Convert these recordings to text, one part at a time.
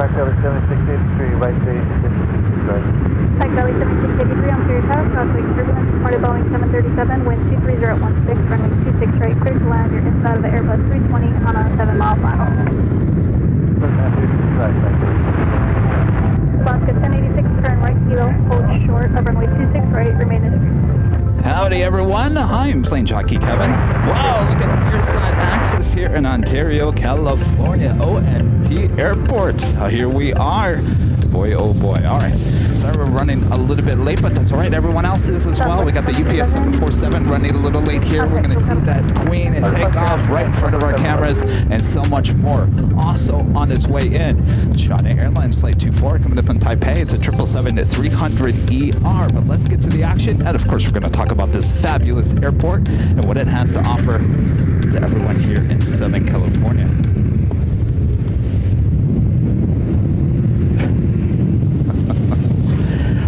Taxi 7683, right stage, 56 right. Taxi 7683 on Sirius House, crossway turbulence, reported Boeing 737, wind 23016, runway 26 right, clear to land, you're inside of the Airbus 320 on a 7-mile final. Alaska 1086, turn right kilo, hold short of runway 26 right, remain in. Howdy everyone, I'm Plane Jockey Kevin. Wow, look at Airside access here in Ontario, California, ONT Airport. Here we are. Boy, oh boy. All right. Sorry we're running a little bit late, but that's all right. Everyone else is as well. We got the UPS 747 running a little late here. We're going to see that Queen and take off right in front of our cameras and so much more. Also on its way in, China Airlines Flight 24 coming in from Taipei. It's a 777-300ER. But let's get to the action. And of course, we're going to talk about this fabulous airport and what it has to offer to everyone here in Southern California.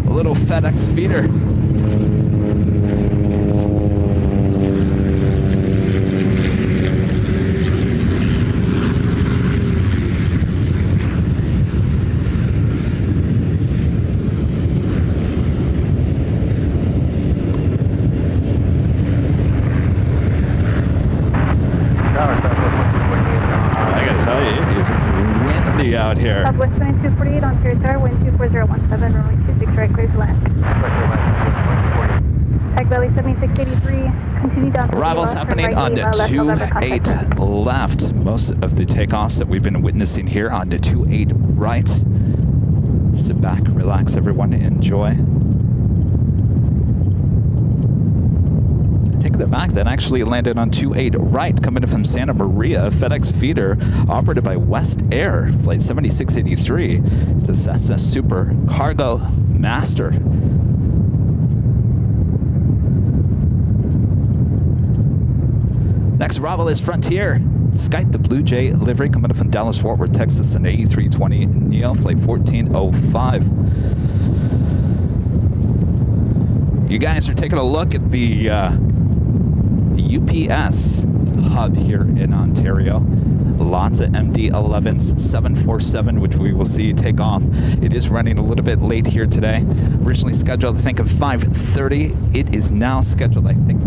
Little FedEx feeder. I gotta tell you, it is windy out here. Southwest 2248 on Sirius Tower, wind 24017, runway 26 right, clear to land. Tag Valley 7683, continue down to Arrivals happening right on the 28 left. Most of the takeoffs that we've been witnessing here on the 28 right. Sit back, relax, everyone, enjoy. Take it back, that actually landed on 28 right, coming in from Santa Maria, FedEx feeder, operated by West Air, flight 7683. It's a Cessna Super Cargo Master. Next arrival is Frontier. Skype the Blue Jay livery coming up from Dallas Fort Worth, Texas, an A320 Neo, flight 1405. You guys are taking a look at the UPS hub here in Ontario. Lots of MD-11s, 747, which we will see take off. It is running a little bit late here today. Originally scheduled, I think, at 5:30. It is now scheduled, I think,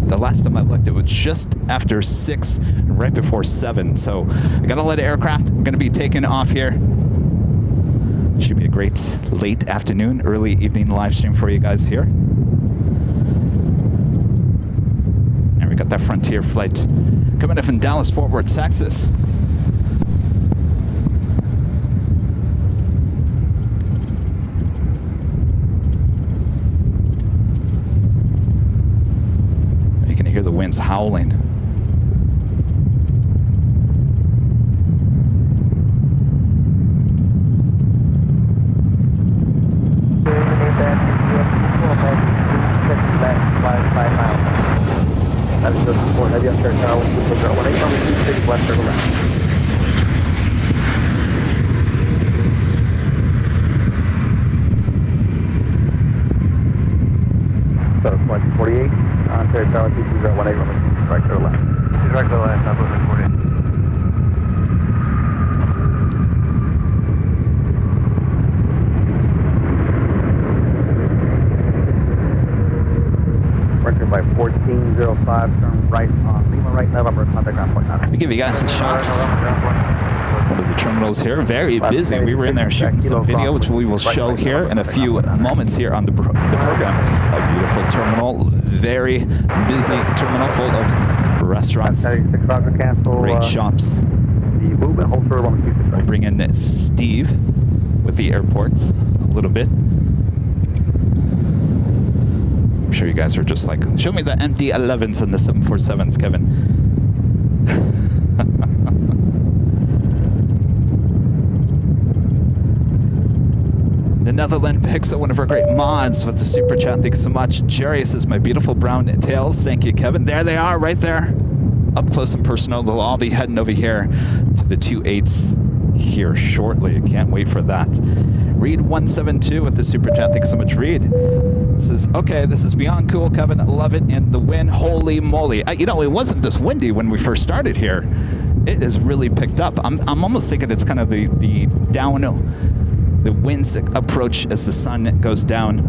the last time I looked, it was just after 6, right before 7. So I got a lot of aircraft. We're going to be taking off here. Should be a great late afternoon, early evening live stream for you guys here. And we got that Frontier flight coming in from Dallas, Fort Worth, Texas. You can hear the winds howling. We give you guys some shots. One of the terminals here, very busy. We were in there shooting some video, which we will show here in a few moments here on the program. A beautiful terminal, very busy terminal full of restaurants, great shops. We'll bring in Steve with the airport a little bit. I'm sure you guys are just like, show me the MD-11s and the 747s, Kevin. The Netherlands picks up one of our great mods with the super chat. Thanks so much. Jerry says, my beautiful brown tails. Thank you, Kevin. There they are, right there. Up close and personal. They'll all be heading over here to the 28s here shortly. I can't wait for that. Reed 172 with the super chat. Thanks so much, Reed. Says, okay, this is beyond cool, Kevin. I love it. And the wind, holy moly. You know, it wasn't this windy when we first started here it has really picked up. I'm almost thinking it's kind of the winds that approach as the sun goes down.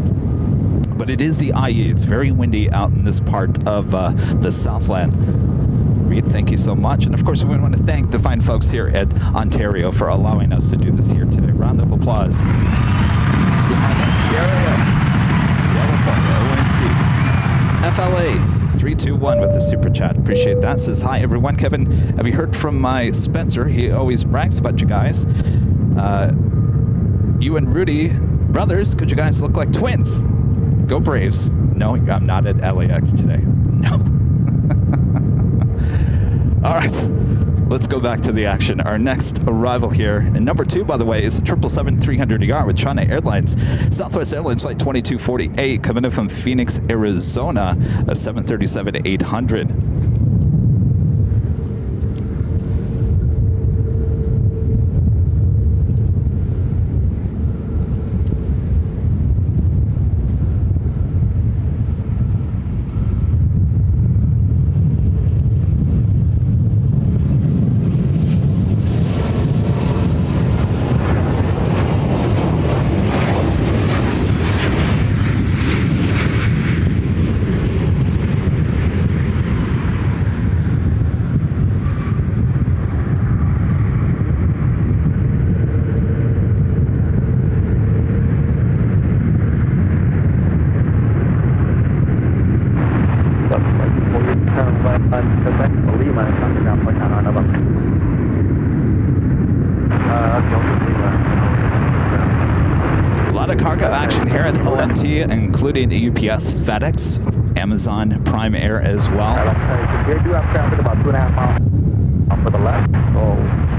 But it is the IE. It's very windy out in this part of the Southland. Reed, thank you so much. And of course, we want to thank the fine folks here at Ontario for allowing us to do this here today. Round of applause to Ontario, California, ONT. FLA 321 with the super chat. Appreciate that. Says, hi everyone. Kevin, have you heard from my Spencer? He always brags about you guys. You and Rudy, brothers, could you guys look like twins? Go Braves. No, I'm not at LAX today. No. All right, let's go back to the action. Our next arrival here, and number 2, by the way, is a 777-300ER with China Airlines. Southwest Airlines Flight 2248 coming in from Phoenix, Arizona, a 737-800. Including UPS, FedEx, Amazon, Prime Air as well. We do have traffic about 2.5 miles for the left, so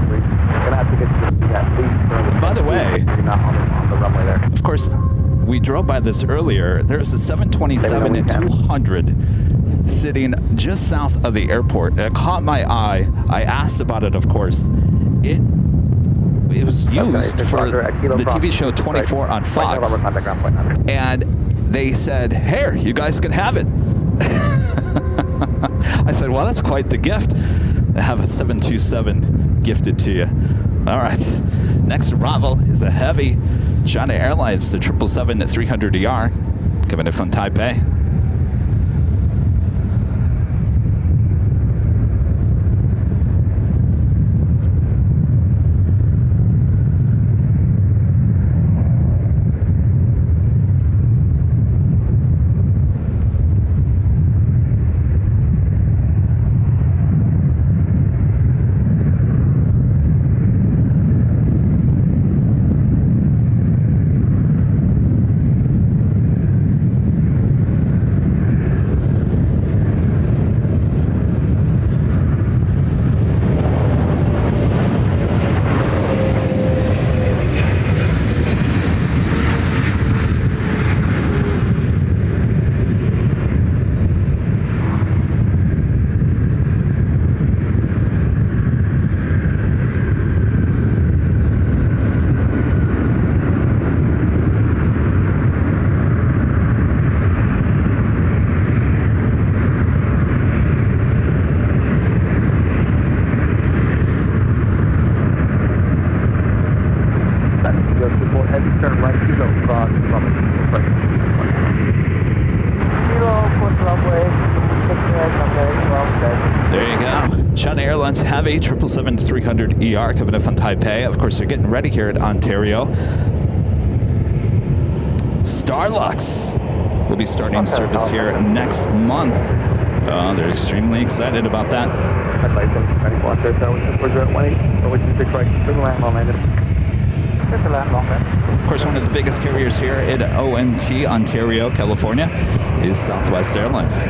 we're going to have to get to at least. By the way, not on the runway there. Of course, we drove by this earlier. There's a 727-200 sitting just south of the airport. It caught my eye. I asked about it, of course. It was used for the TV show 24 on Fox. And they said, here, you guys can have it. I said, well, that's quite the gift to have a 727 gifted to you. All right. Next arrival is a heavy China Airlines, the 777-300ER, coming in from Taipei. Heavy 777-300ER coming in from Taipei. Of course, they're getting ready here at Ontario. Starlux will be starting service here next month. They're extremely excited about that. Of course, one of the biggest carriers here at ONT, Ontario, California, is Southwest Airlines.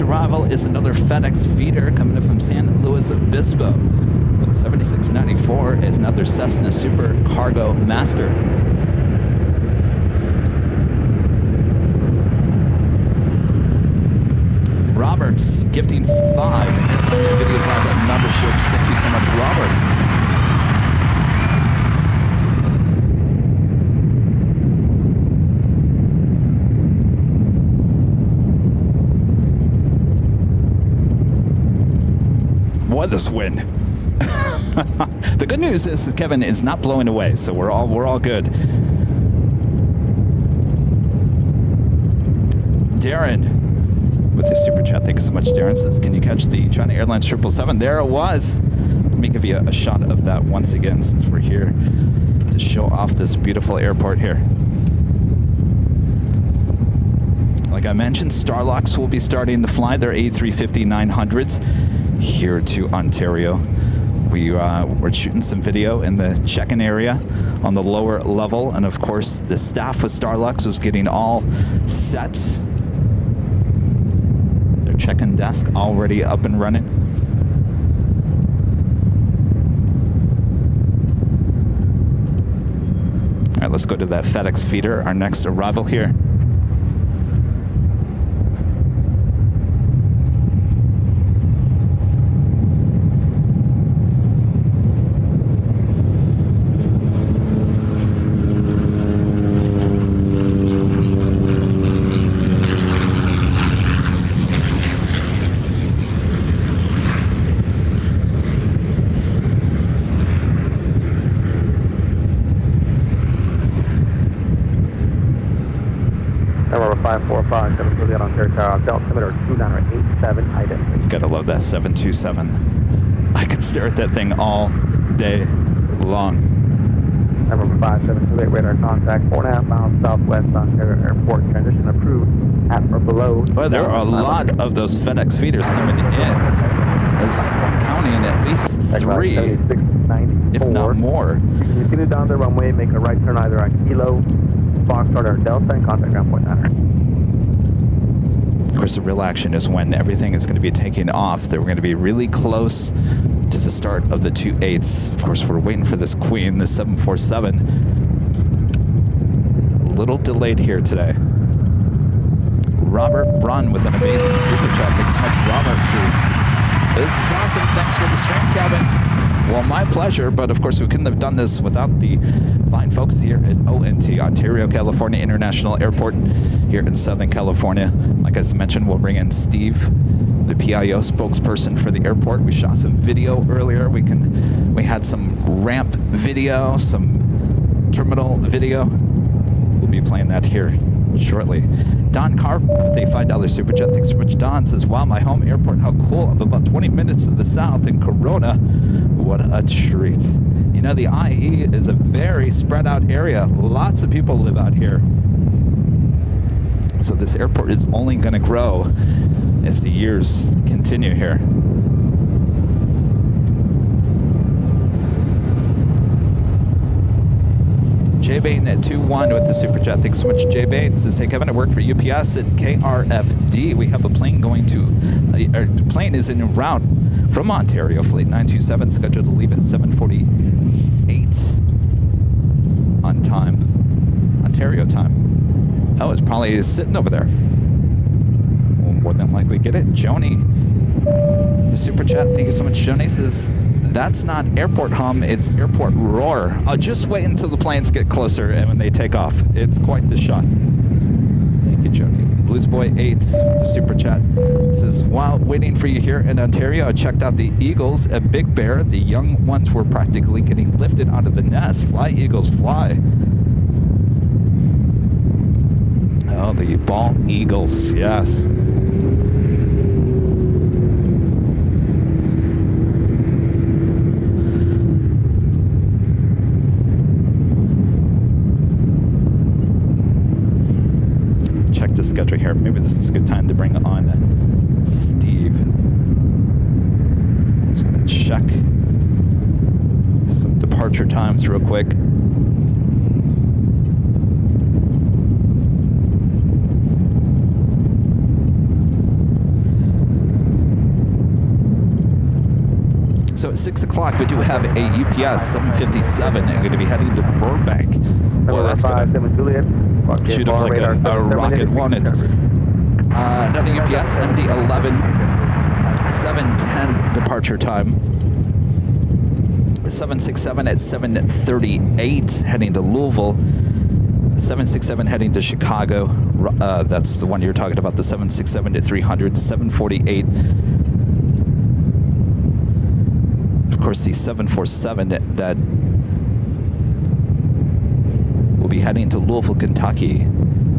Arrival is another FedEx feeder coming in from San Luis Obispo, Flight 7694 is another Cessna Super Cargo Master. Roberts gifting 5 Airline Videos Live memberships. Thank you so much, Robert. What this wind? The good news is Kevin is not blowing away, so we're all good. Darren with the super chat. Thank you so much, Darren. Says, can you catch the China Airlines 777? There it was. Let me give you a shot of that once again, since we're here to show off this beautiful airport here. Like I mentioned, Starlux will be starting to fly their A350-900s here to Ontario. We're shooting some video in the check-in area on the lower level, and of course the staff with Starlux was getting all set. Their check-in desk already up and running. All right, let's go to that FedEx feeder, our next arrival here. Number 545, 738 on Ontario Tower, altimeter 2987, identity. Gotta love that 727. I could stare at that thing all day long. Number 5728, radar contact, 4.5 miles southwest Ontario Airport, transition approved at or below. Well, there are a lot of those FedEx feeders coming in. I'm counting at least 3, if not more. You can continue down the runway, make a right turn either on Kilo, Foxtrot, or Delta, and contact ground point 9. Of course, the real action is when everything is going to be taking off. They're going to be really close to the start of the 28s. Of course, we're waiting for this Queen, the 747. A little delayed here today. Robert Brunn with an amazing super chat. Thanks so much, Robert. This is awesome. Thanks for the stream, Kevin. Well, my pleasure, but of course we couldn't have done this without the fine folks here at ONT, Ontario, California International Airport here in Southern California. Like I mentioned, we'll bring in Steve, the PIO spokesperson for the airport. We shot some video earlier. We had some ramp video, some terminal video. We'll be playing that here shortly. Don Carp with a $5 super chat. Thanks so much, Don. Says, wow, my home airport, how cool. I'm about 20 minutes to the south in Corona. What a treat. You know, the IE is a very spread out area. Lots of people live out here. So this airport is only going to grow as the years continue here. J Bain at 2-1 with the super chat. Thanks so much, J Bain. Says, hey Kevin, I work for UPS at KRFD. We have a plane going to, our plane is en route from Ontario, flight 927, scheduled to leave at 7:48 on time, Ontario time. Oh, it's probably sitting over there. We'll more than likely get it. Joni, the super chat. Thank you so much, Joni. Says, that's not airport hum, it's airport roar. I'll just wait until the planes get closer and when they take off. It's quite the shot. Thank you, Joni. Bluesboy 8, the super chat, says, while waiting for you here in Ontario, I checked out the eagles at Big Bear. The young ones were practically getting lifted out of the nest. Fly, eagles, fly. Oh, the bald eagles, yes. The schedule here. Maybe this is a good time to bring on Steve. I'm just going to check some departure times real quick. So at 6 o'clock, we do have a UPS 757 going to be heading to Burbank. Boy, that's going to Juliet. shoot up like a rocket, won't it? Another UPS MD-11 7:10 departure time. 767 at 7:38 heading to Louisville. 767 heading to Chicago. That's the one you're talking about, the 767 at 300. 748. Of course, the 747 that will be heading to Louisville, Kentucky.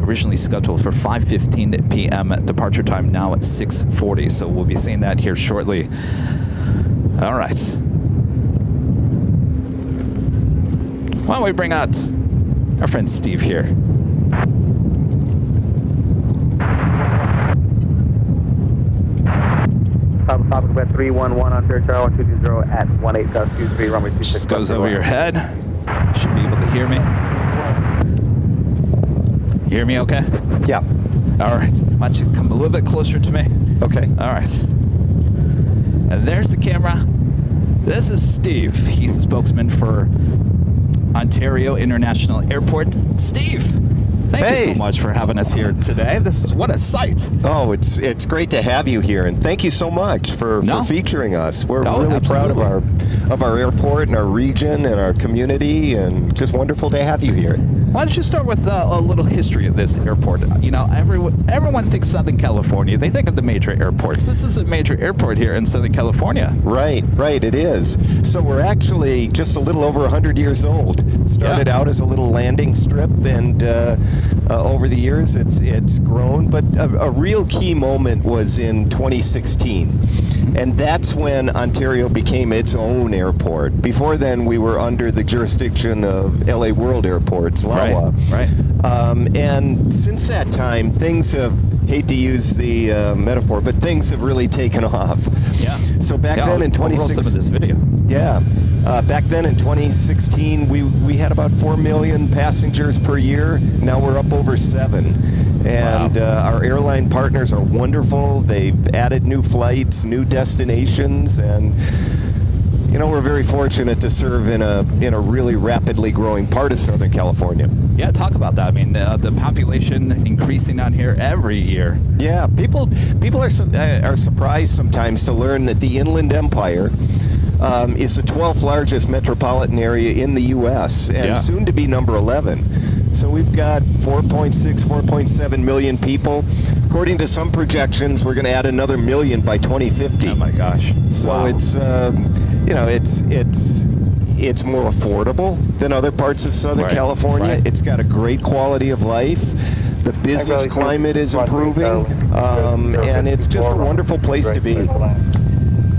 Originally scheduled for 5:15 p.m. departure time, now at 6:40. So we'll be seeing that here shortly. All right. Why don't we bring out our friend Steve here? Topic about 311 on Fairchild 120 at 18.23 runway 26. Just goes over your head. You should be able to hear me. Hear me okay? Yeah. All right. Why don't you come a little bit closer to me? Okay. All right. And there's the camera. This is Steve. He's the spokesman for Ontario International Airport. Steve, thank you so much for having us here today. What a sight. Oh, it's great to have you here, and thank you so much for featuring us. We're really proud of our airport and our region and our community, and just wonderful to have you here. Why don't you start with a little history of this airport? You know, everyone thinks Southern California. They think of the major airports. This is a major airport here in Southern California. Right, it is. So we're actually just a little over 100 years old. It started out as a little landing strip, and over the years it's grown. But a real key moment was in 2016. And that's when Ontario became its own airport. Before then, we were under the jurisdiction of LA World Airports, LAWA. Right. And since that time, things have, hate to use the metaphor, but things have really taken off. Yeah. So back then in 2016... I'll roll some of this video. Yeah. Back then in 2016, we had about 4 million passengers per year. Now we're up over 7. And our airline partners are wonderful. They've added new flights, new destinations, and you know, we're very fortunate to serve in a really rapidly growing part of Southern California. Yeah, talk about that. I mean, the population increasing on here every year. Yeah, people are surprised sometimes to learn that the Inland Empire is the 12th largest metropolitan area in the U.S. and soon to be number 11. So we've got 4.7 million people. According to some projections, we're going to add another million by 2050. Oh my gosh! So it's it's more affordable than other parts of Southern California. Right. It's got a great quality of life. The business climate is improving, and it's just a wonderful place to be.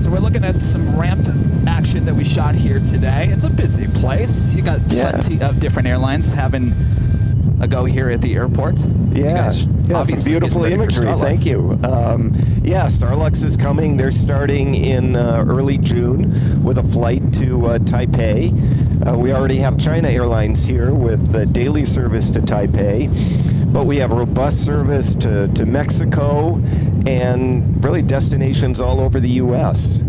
So we're looking at some ramp action that we shot here today. It's a busy place. You got plenty of different airlines having a go here at the airport. Yeah, some beautiful imagery. Thank you. Starlux is coming. They're starting in early June with a flight to Taipei. We already have China Airlines here with daily service to Taipei, but we have robust service to Mexico and really destinations all over the U.S.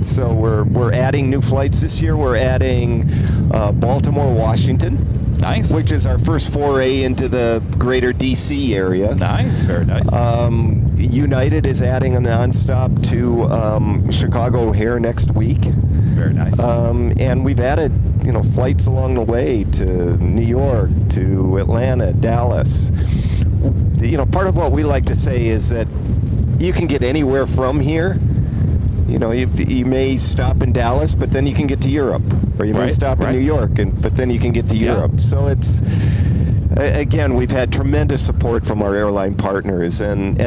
So we're adding new flights this year. We're adding Baltimore, Washington. Nice. Which is our first foray into the greater D.C. area. Nice, very nice. United is adding a nonstop to Chicago O'Hare next week. Very nice. And we've added, flights along the way to New York, to Atlanta, Dallas. Part of what we like to say is that you can get anywhere from here. You may stop in Dallas, but then you can get to Europe. Or you may stop in New York, but then you can get to Europe. So it's, again, we've had tremendous support from our airline partners and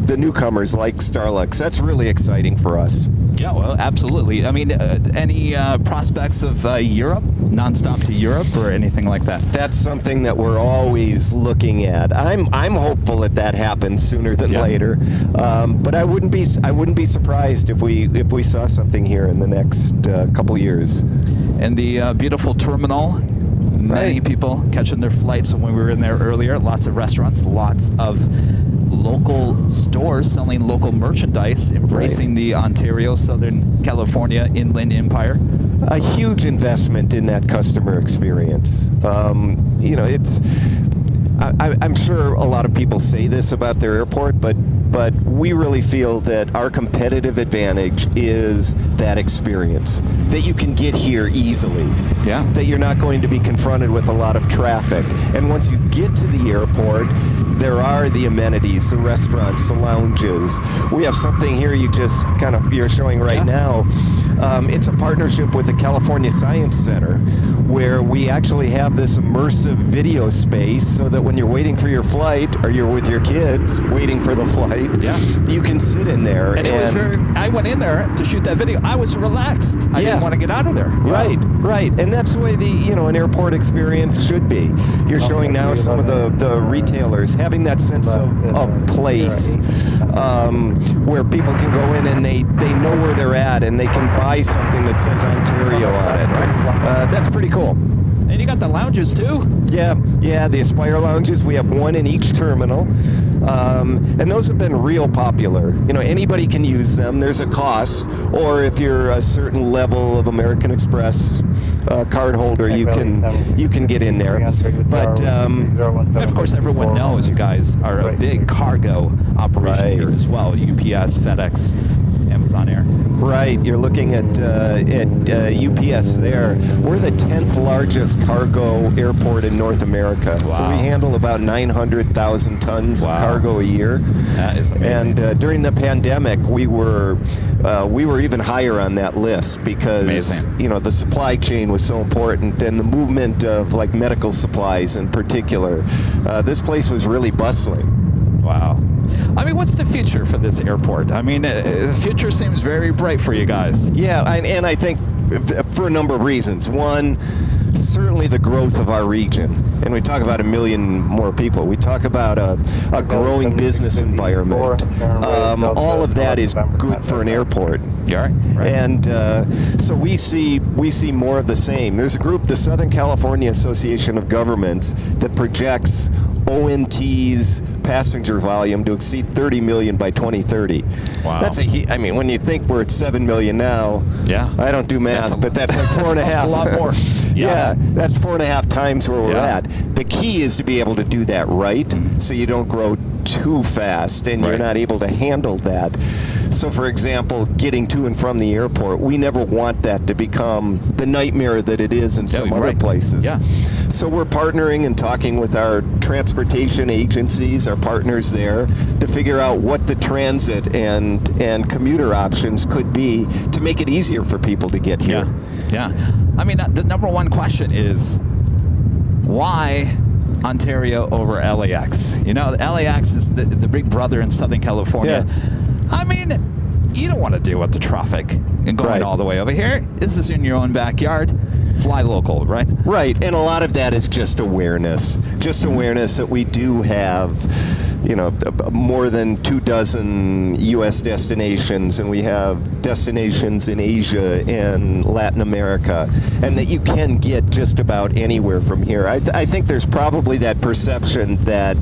the newcomers like Starlux. That's really exciting for us. Yeah, well, absolutely. I mean, any prospects of Europe, nonstop to Europe, or anything like that? That's something that we're always looking at. I'm hopeful that happens sooner than later, but I wouldn't be surprised if we saw something here in the next couple years. And the beautiful terminal. Many people catching their flights when we were in there earlier. Lots of restaurants, lots of local stores selling local merchandise, embracing the Ontario, Southern California Inland Empire. A huge investment in that customer experience. It's. I'm sure a lot of people say this about their airport, but we really feel that our competitive advantage is that experience, that you can get here easily, that you're not going to be confronted with a lot of traffic. And once you get to the airport, there are the amenities, the restaurants, the lounges. We have something here you're showing right now. It's a partnership with the California Science Center, where we actually have this immersive video space so that when you're waiting for your flight, or you're with your kids waiting for the flight, you can sit in there. And I went in there to shoot that video. I was relaxed. I didn't want to get out of there. Right. And that's the way an airport experience should be. You're showing now some of the retailers having that sense of place, where people can go in and they know where they're at, and they can buy something that says Ontario on it. That's pretty cool. And you got the lounges too? Yeah, the Aspire lounges. We have one in each terminal. And those have been real popular. Anybody can use them. There's a cost, or if you're a certain level of American Express card holder, you can get in there. But of course, everyone knows you guys are a big cargo operation here as well. UPS, FedEx, Amazon Air. Right, you're looking at UPS there. We're the 10th largest cargo airport in North America. Wow. So we handle about 900,000 tons of cargo a year. That is amazing. And during the pandemic, we were even higher on that list because the supply chain was so important, and the movement of like medical supplies in particular. This place was really bustling. Wow. I mean, what's the future for this airport? I mean, the future seems very bright for you guys. Yeah, and I think for a number of reasons. One, certainly the growth of our region. And we talk about 1 million more people. We talk about a growing business environment. All of that is good for an airport. Yeah, right. And so we see more of the same. There's a group, the Southern California Association of Governments, that projects ONT's passenger volume to exceed 30 million by 2030. Wow. When you think we're at 7 million now, I don't do math, but that's like 4.5. A lot more. Yes. Yeah, that's 4.5 times where we're at. The key is to be able to do that right, so you don't grow too fast and you're not able to handle that. So, for example, getting to and from the airport, we never want that to become the nightmare that it is in some other places. Yeah. So we're partnering and talking with our transportation agencies, our partners there, to figure out what the transit and commuter options could be to make it easier for people to get here. Yeah. I mean, the number one question is, why Ontario over LAX? LAX is the big brother in Southern California. I mean, you don't want to deal with the traffic and going all the way over here. This is in your own backyard. Fly local, right? Right, and a lot of that is just awareness. Just awareness that we do have, more than 24 U.S. destinations, and we have destinations in Asia and Latin America, and that you can get just about anywhere from here. I think there's probably that perception that,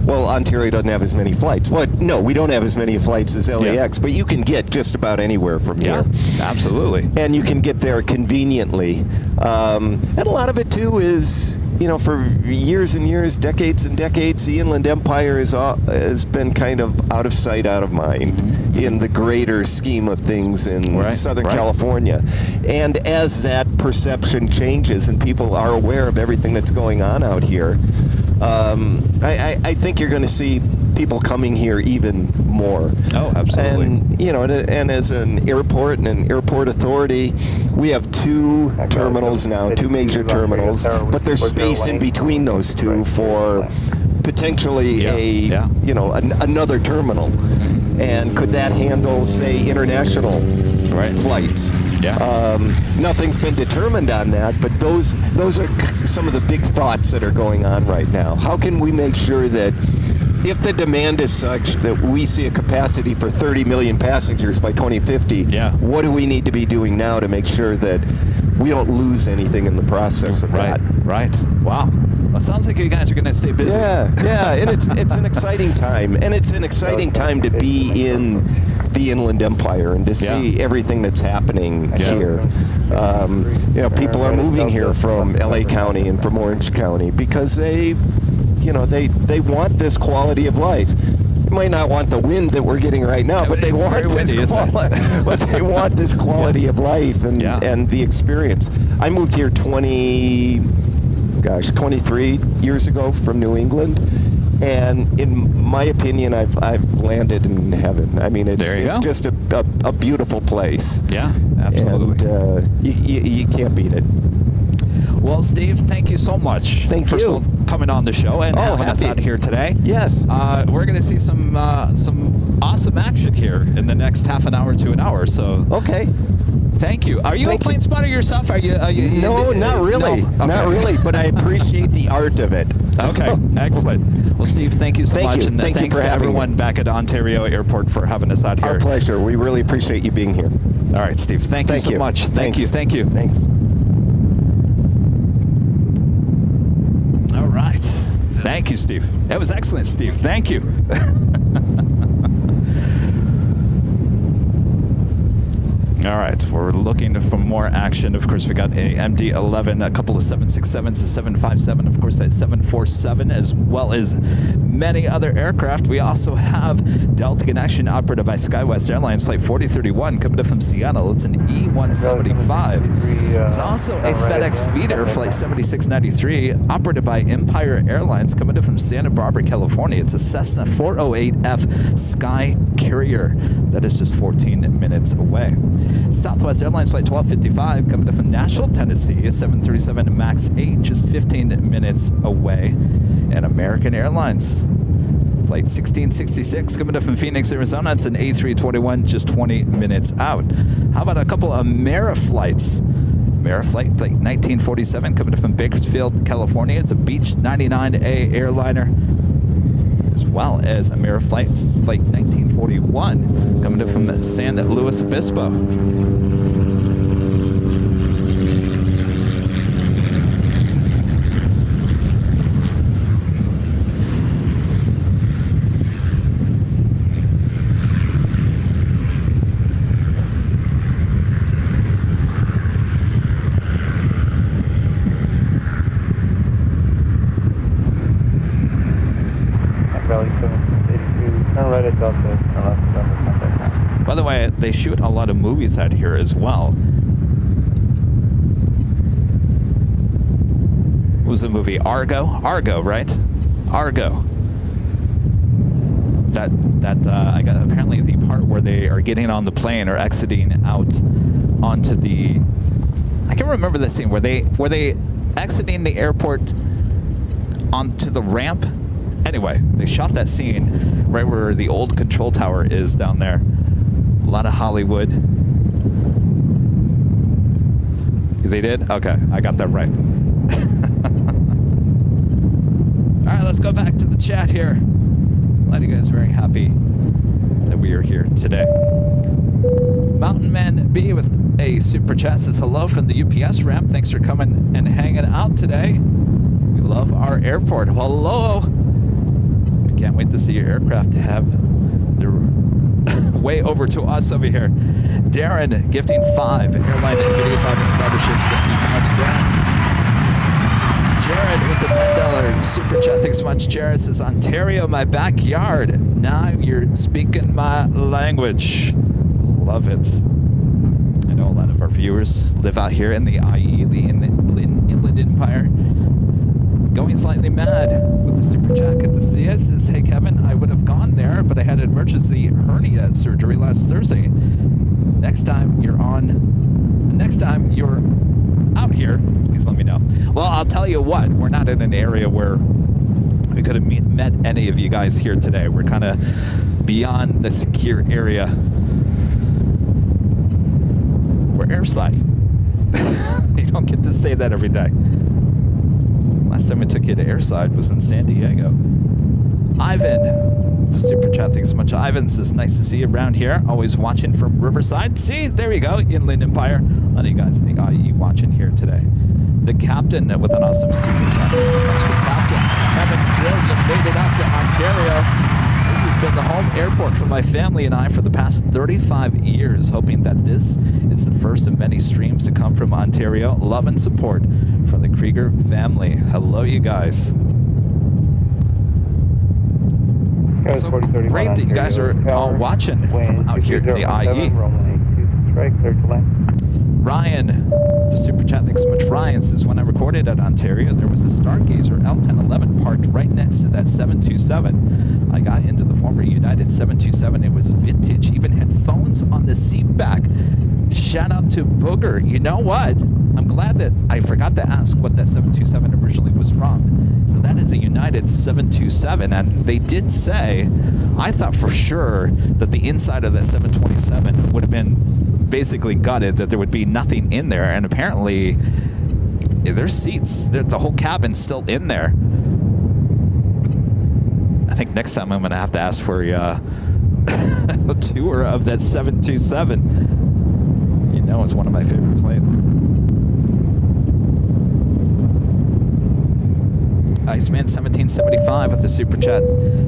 well, Ontario doesn't have as many flights. Well, no, we don't have as many flights as LAX, but you can get just about anywhere from here. Yeah, absolutely. And you can get there conveniently. And a lot of it, too, is, for years and years, decades and decades, the Inland Empire has been kind of out of sight, out of mind in the greater scheme of things in Southern California. And as that perception changes and people are aware of everything that's going on out here, I think you're going to see people coming here even more. Oh, absolutely. And as an airport and an airport authority, we have two terminals now, two major terminals, but there's space in between those two for potentially another terminal. And could that handle, say, international flights? Yeah. Nothing's been determined on that, but those are some of the big thoughts that are going on right now. How can we make sure that if the demand is such that we see a capacity for 30 million passengers by 2050, what do we need to be doing now to make sure that we don't lose anything in the process of that? Right. Wow. Well, sounds like you guys are going to stay busy. Yeah, and it's an exciting time, and it's an exciting time to be in the Inland Empire and to see everything that's happening here. People are moving here from LA County and from Orange County because they want this quality of life. They might not want the wind that we're getting right now, but they want this quality of life and the experience. I moved here 23 years ago from New England, and in my opinion, I've landed in heaven. I mean, it's just a beautiful place. Yeah, absolutely. And you can't beat it. Well, Steve, thank you so much. Thank you for coming on the show and having us out here today. Yes. We're going to see some awesome action here in the next half an hour to an hour. So okay. Thank you. Are you a plane spotter yourself? Are you? No, not really. No? Okay. Not really, but I appreciate the art of it. Okay, excellent. Well, Steve, thank you so much. You. And thanks you for to everyone back at Ontario Airport for having us out here. Our pleasure. We really appreciate you being here. All right, Steve. Thank you so much. Thank you. Thanks. All right. Thank you, Steve. That was excellent, Steve. Thank you. All right, we're looking for more action. Of course, we got a MD-11, a couple of 767s, a 757, of course, that 747, as well as many other aircraft. We also have Delta Connection operated by SkyWest Airlines Flight 4031 coming up from Seattle. It's an E-175. There's also a FedEx Feeder Flight 7693 operated by Empire Airlines coming up from Santa Barbara, California. It's a Cessna 408F Sky Carrier that is just 14 minutes away. Southwest Airlines Flight 1255 coming up from Nashville, Tennessee, a 737 MAX 8, just 15 minutes away. And American Airlines Flight 1666 coming up from Phoenix, Arizona. It's an A321, just 20 minutes out. How about a couple of Mera flights? Mera Flight 1947 coming up from Bakersfield, California. It's a Beech 99A airliner, as well as a Mera Flight 1941 coming up from San Luis Obispo. By the way, they shoot a lot of movies out here as well. What was the movie? Argo, right? Argo. That I got apparently the part where they are getting on the plane or exiting out onto the. I can't remember the scene. Were they exiting the airport onto the ramp? Anyway, they shot that scene right where the old control tower is down there. A lot of Hollywood. They did? Okay, I got that right. All right, let's go back to the chat here. Glad you guys are very happy that we are here today. Mountain Man B with a super chat says hello from the UPS ramp. Thanks for coming and hanging out today. We love our airport. Hello. We can't wait to see your aircraft have their way over to us over here. Darren gifting 5 airline and videos live memberships. Thank you so much, Darren. Jared with the $10 super chat. Thanks so much. Jared says, Ontario, my backyard. Now you're speaking my language. Love it. I know a lot of our viewers live out here in the IE, the Inland Empire. Going slightly mad with the super chat. Good to see you. Says, hey Kevin, I would have gone there, but I had an emergency hernia surgery last Thursday. Next time you're out here, please let me know. Well, I'll tell you what, we're not in an area where we could have met any of you guys here today. We're kind of beyond the secure area. We're airside. You don't get to say that every day. Last time I took you to Airside was in San Diego. Ivan, the super chat, thanks so much. Ivan says, nice to see you around here. Always watching from Riverside. See, there you go, Inland Empire. A lot of you guys in the IE watching here today. The captain with an awesome super chat. Thanks so much. The captain says, Kevin, thrilled you made it out to Ontario. This has been the home airport for my family and I for the past 35 years, hoping that this is the first of many streams to come from Ontario. Love and support from the Krieger family. Hello, you guys. So great that you guys are all watching from out here in the IE. Ryan, the super chat, thanks so much. Ryan says, when I recorded at Ontario, there was a Stargazer L1011 parked right next to that 727. I got into the former United 727. It was vintage, even had phones on the seat back. Shout out to Booger. You know what? I'm glad that I forgot to ask what that 727 originally was from. So that is a United 727, and they did say, I thought for sure that the inside of that 727 would have been basically gutted, that there would be nothing in there, and apparently there's seats, the whole cabin's still in there. I think next time I'm going to have to ask for a tour of that 727. You know, it's one of my favorite planes. Iceman 1775 with the super chat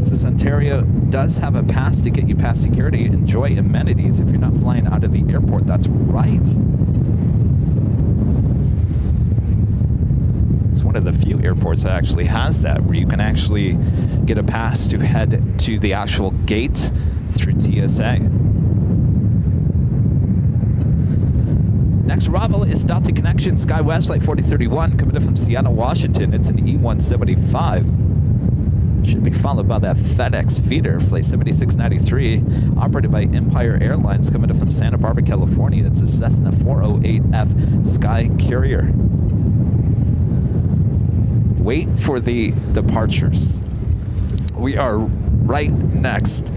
says, Ontario does have a pass to get you past security. Enjoy amenities if you're not flying out of the airport. That's right. It's one of the few airports that actually has that, where you can actually get a pass to head to the actual gate through TSA. Next arrival is Delta Connection SkyWest Flight 4031 coming in from Seattle, Washington. It's an E175. Should be followed by that FedEx feeder, Flight 7693, operated by Empire Airlines coming in from Santa Barbara, California. It's a Cessna 408F Sky Carrier. Wait for the departures. We are right next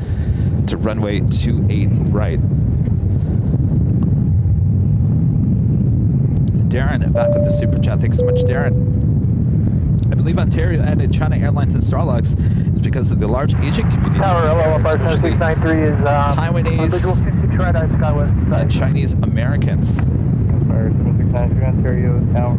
to runway 28 right. Darren, back with the super chat. Thanks so much, Darren. I believe Ontario added China Airlines and Starlux is because of the large Asian community. Tower, especially 693 is Taiwanese and Chinese Americans. Empire 7693 Ontario, Tower,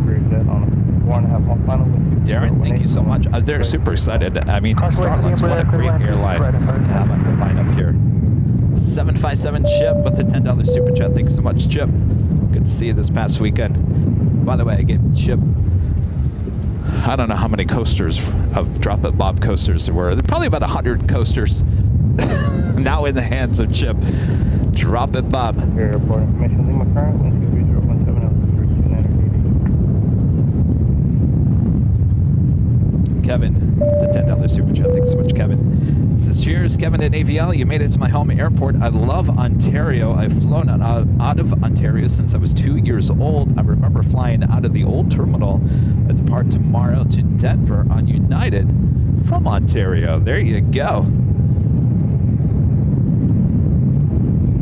President on 4.5 final. Darren, thank you so much. They're super excited. I mean, Starlux, what a great airline to have on your lineup here. 757 Chip with the $10 super chat. Thanks so much, Chip. Good to see you this past weekend. By the way, I gave Chip, I don't know how many coasters of Drop It Bob coasters there were. There's probably about 100 coasters now in the hands of Chip. Drop It Bob. Airport information, Lima current, 1230170. Kevin, the $10 super chat. Thanks so much, Kevin. Says, cheers, Kevin at AVL. You made it to my home airport. I love Ontario. I've flown out of Ontario since I was 2 years old. I remember flying out of the old terminal. I depart tomorrow to Denver on United from Ontario. There you go.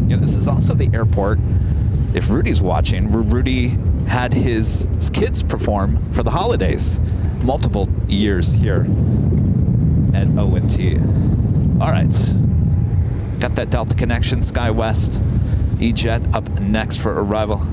Yeah, this is also the airport, if Rudy's watching, where Rudy had his kids perform for the holidays. Multiple years here at ONT. All right. Got that Delta Connection, SkyWest, E-Jet up next for arrival.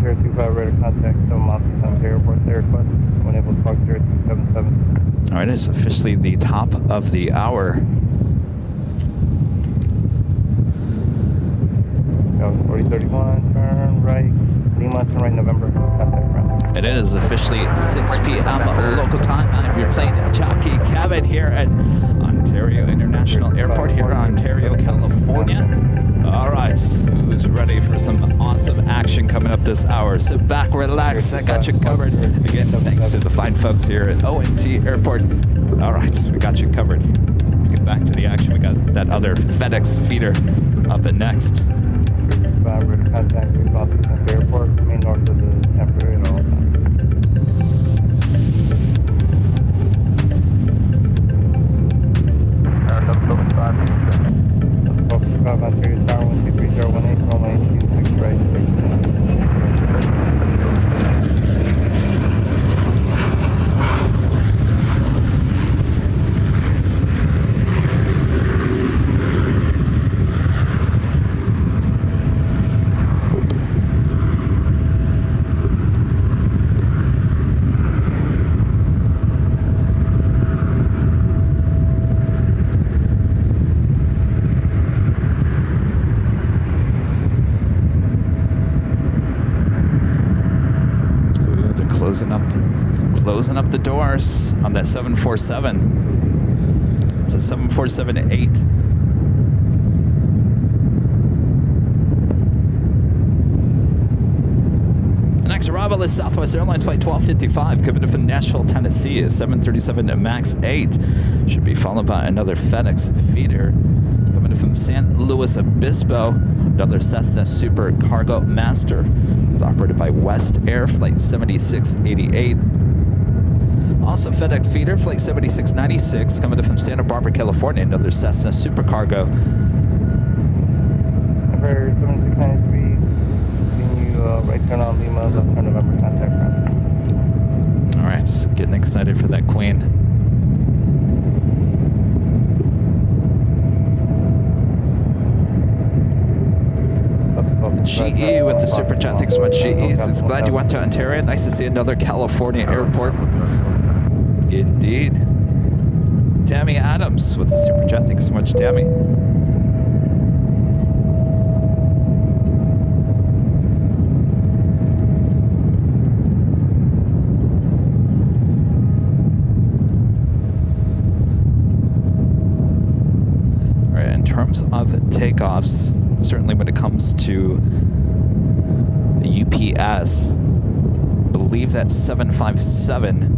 Ontario 25, radar contact 7 miles from Ontario Airport, their request. When able to park 0277. All right, it's officially the top of the hour. 4031, turn right. Lima, turn right, November. Contact ground. It is officially 6 p.m. local time. I'm your plane jockey, Kevin, here at Ontario International Airport here in Ontario, California. All right, who's ready for some awesome action coming up this hour? Sit back, relax. I got you covered. Again, thanks to the fine folks here at ONT Airport. All right, we got you covered. Let's get back to the action. We got that other FedEx feeder up and next. Radar contact 3 miles from Ontario Airport. Remain north of the temporary at all times. Ontario Tower 123.018, runway 26 right, 39. Closing up the doors on that 747. It's a 747-8. The next arrival is Southwest Airlines Flight 1255, coming from Nashville, Tennessee, is 737 MAX 8. Should be followed by another FedEx feeder coming from San Luis Obispo, another Cessna Super Cargo Master. It's operated by West Air Flight 7688. Also FedEx feeder Flight 7696 coming in from Santa Barbara, California, another Cessna Super Cargo. Number 7693, giving you right turn on Lima, left turn November, contact ground. All right, getting excited for that Queen. GE with the super chat. Thanks so much, GE. Says, glad you went to Ontario. Nice to see another California airport. Indeed. Tammy Adams with the super chat. Thanks so much, Tammy. All right, in terms of takeoffs, certainly when it comes to the UPS, I believe that 757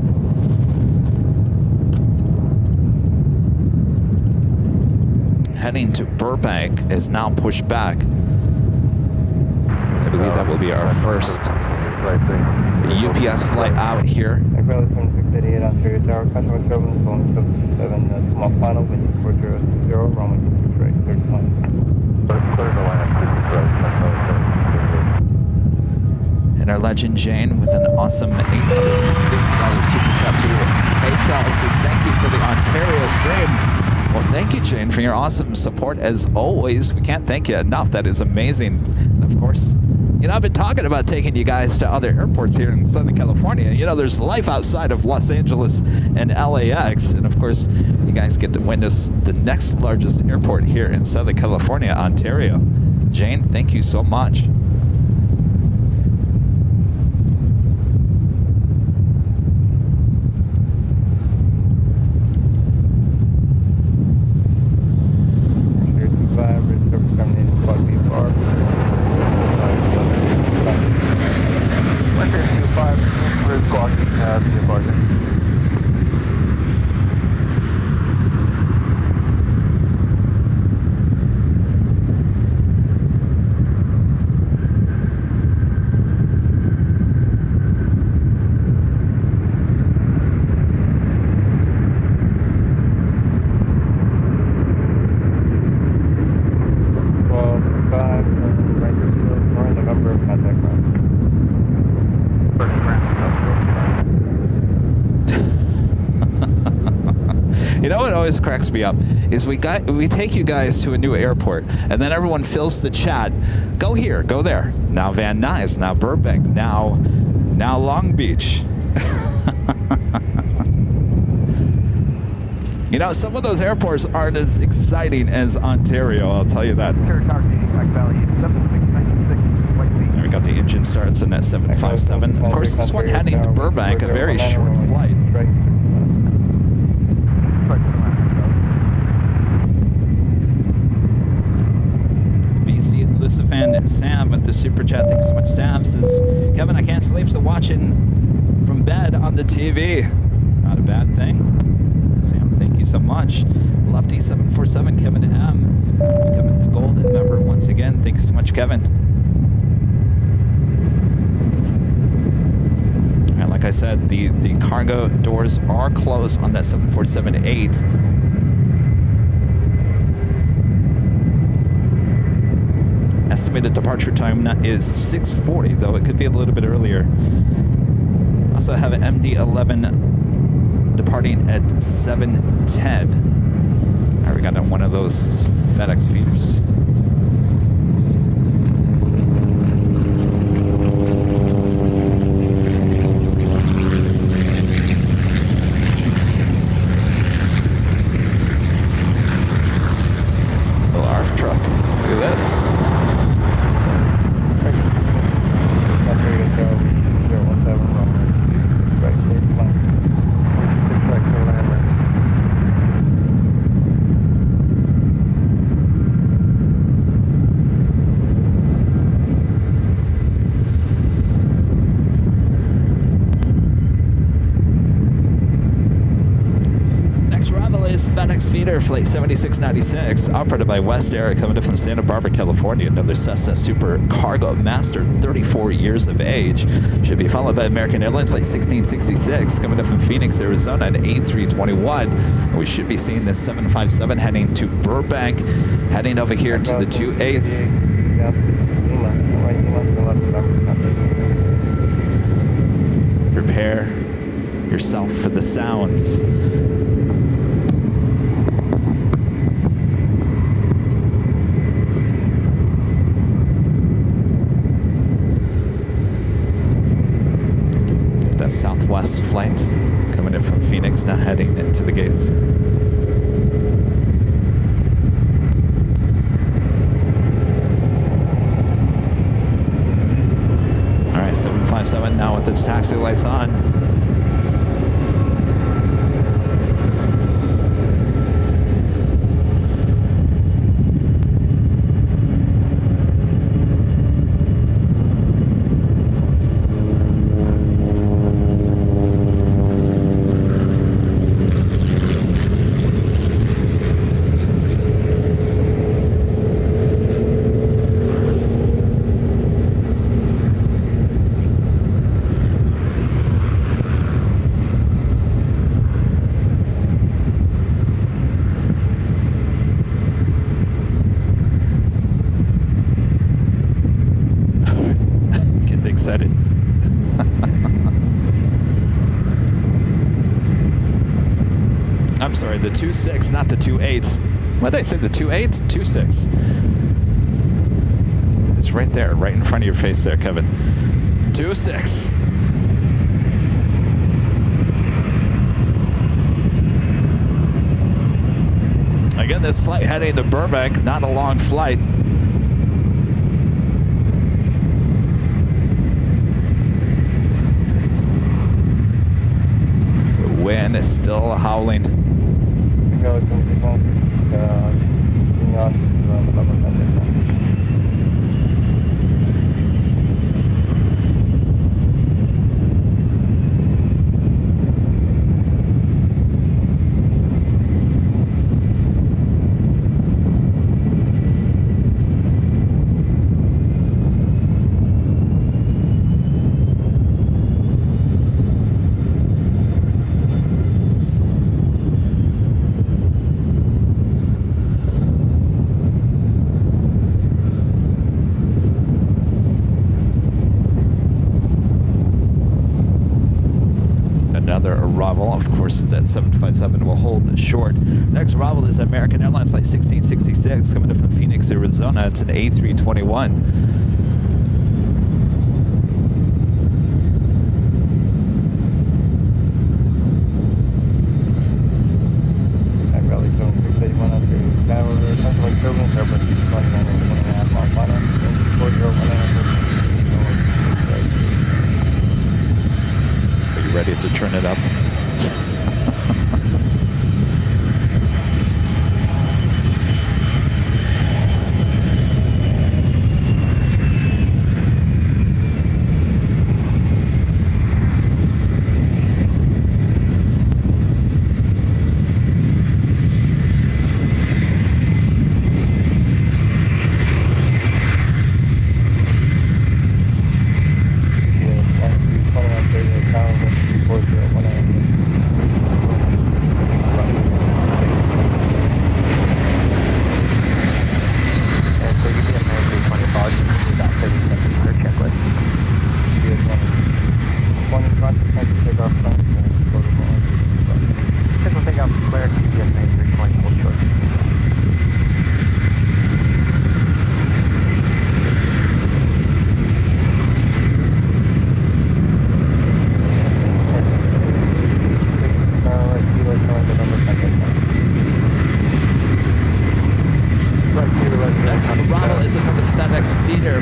heading to Burbank is now pushed back. I believe that will be our first UPS flight out here. Aircraft 2688 Ontario Tower, customer service, Boeing 777, small final, wind 4020, runway 26 right, 39. And our legend Jane with an awesome $850 super chat to PayPal says, thank you for the Ontario stream. Well, thank you, Jane, for your awesome support as always. We can't thank you enough. That is amazing. And of course, you know, I've been talking about taking you guys to other airports here in Southern California. You know, there's life outside of Los Angeles and LAX. And of course, you guys get to witness the next largest airport here in Southern California, Ontario. Jane, thank you so much. You know what always cracks me up is we take you guys to a new airport, and then everyone fills the chat. Go here, go there. now Van Nuys, now Burbank, now Long Beach. You know, some of those airports aren't as exciting as Ontario, I'll tell you that. Tower Valley, 7696, White Beach. There we got the engine starts in that 757. Of course, this one heading to Burbank, a very short flight. BC Lucifan Sam with the super chat. Thanks so much, Sam. Says, Kevin, I can't sleep, so watching from bed on the TV. Not a bad thing. Sam, thank you so much. Lefty 747, Kevin M. Becoming a gold member once again. Thanks so much, Kevin. And like I said, the cargo doors are closed on that 747-8. Estimated departure time is 6:40, though it could be a little bit earlier. Also have an MD-11 departing at 7:10. All right, we got on one of those FedEx feeders. Little ARF truck. Look at this. FedEx feeder flight 7696, operated by West Air, coming in from Santa Barbara, California. Another Cessna Super Cargo Master, 34 years of age. Should be followed by American Airlines flight 1666, coming in from Phoenix, Arizona at A321. And we should be seeing this 757 heading to Burbank, heading over here to the 28s. Prepare yourself for the sounds. Southwest flight coming in from Phoenix, now heading into the gates. All right, 757 now with its taxi lights on. I'm sorry, the 26, not the 28. What did I say, the 28? 26. It's right there, right in front of your face there, Kevin. 26. Again, this flight heading to Burbank, not a long flight. The wind is still howling. Arrival. Of course, that 757 will hold short. Next arrival is American Airline flight 1666 coming in from Phoenix, Arizona. It's an A321. ready to turn it up.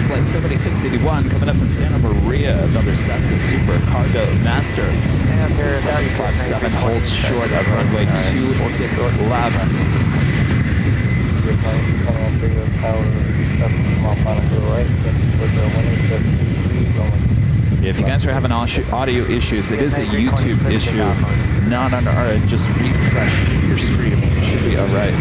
Flight 7681 coming up from Santa Maria, another Cessna Super Cargo Master. This is 757, holds short at runway 26 left. If you guys are having audio issues, it is a YouTube issue, not on our, just refresh your stream. It should be all right.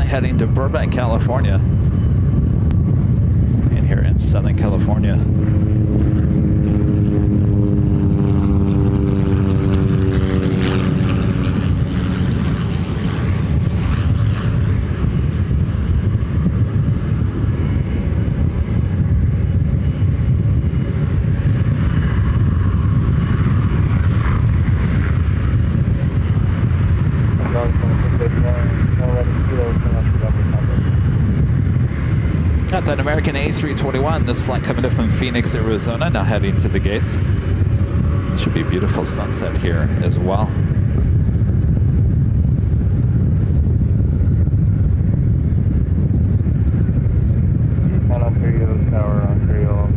Heading to Burbank, California. Staying here in Southern California. Got that American A321, this flight coming in from Phoenix, Arizona, now heading to the gates. Should be a beautiful sunset here as well. Ontario Tower, Ontario,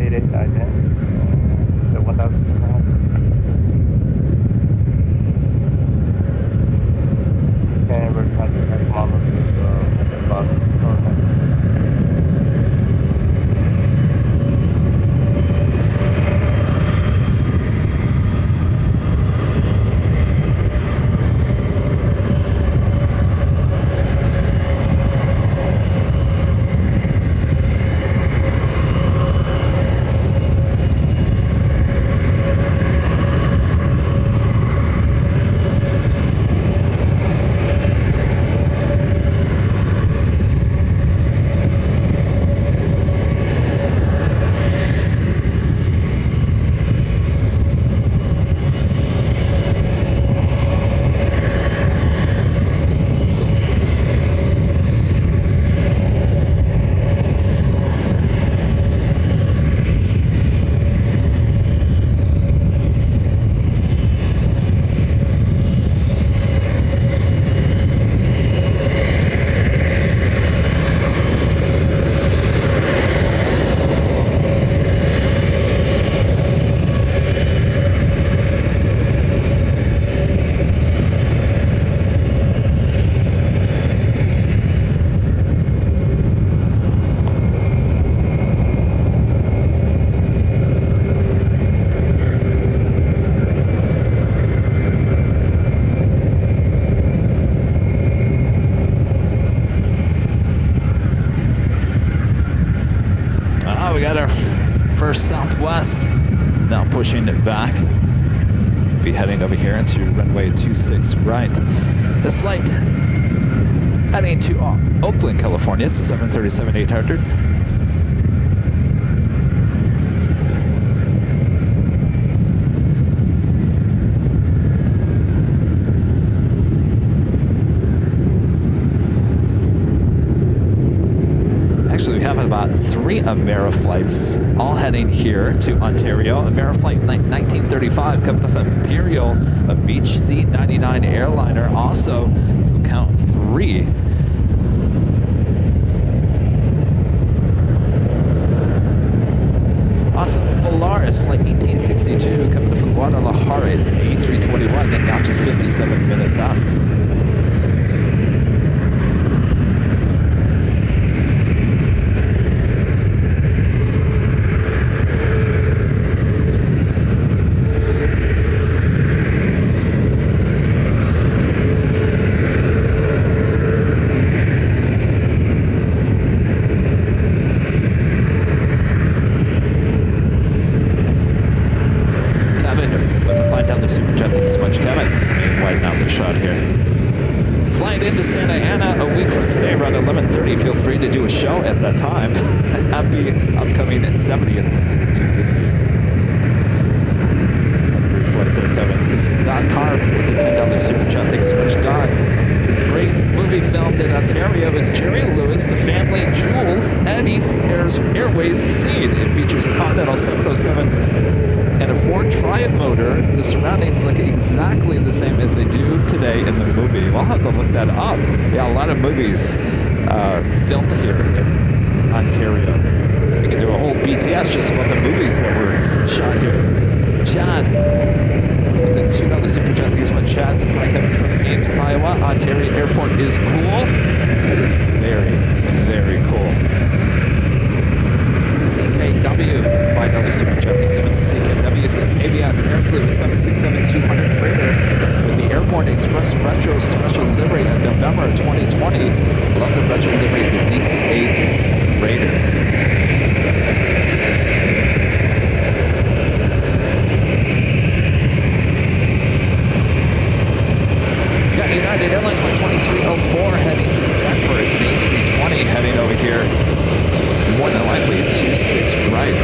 8988, so 1,700. Canberra, contact Mama, get our first southwest. Now pushing it back. Be heading over here into runway 26 right. This flight heading to Oakland, California. It's a 737-800. Actually, we have about 3 Amera flights, all heading here to Ontario. Amera flight 1935 coming off Imperial, a Beach C-99 airliner also, so count 3. Also, Volaris flight 1862 coming from Guadalajara. It's A321 and now just 57 minutes out. Into Santa Ana a week from today around 11:30. Feel free to do a show at that time. Happy upcoming 70th to Disney. Have a great flight there, Kevin. Don Carp with the $10 super chat. Thanks so much, Don. Says a great movie filmed in Ontario is Jerry Lewis, The Family Jewels, Eddie's Airways Scene. It features a Continental 707 and a Ford Triumph motor. The surroundings look exactly the same as they do today in the movie. We'll have to look that up. Yeah, a lot of movies filmed here in Ontario. We can do a whole BTS just about the movies that were shot here. Chad with a $2 super chat. Thanks so much, Chad. Says hi, Kevin from Ames, Iowa. Ontario Airport is cool. It is very, very cool. CKW with the $5 super chat. Thanks so much, CKW. ABS Airfleet 767-200 freighter with the Airborne Express Retro Special Livery in November 2020. Love the retro livery of the DC-8 freighter. We got United Airlines flight 2304 heading to Denver. It's an A320 heading over here. More than likely a 26 right.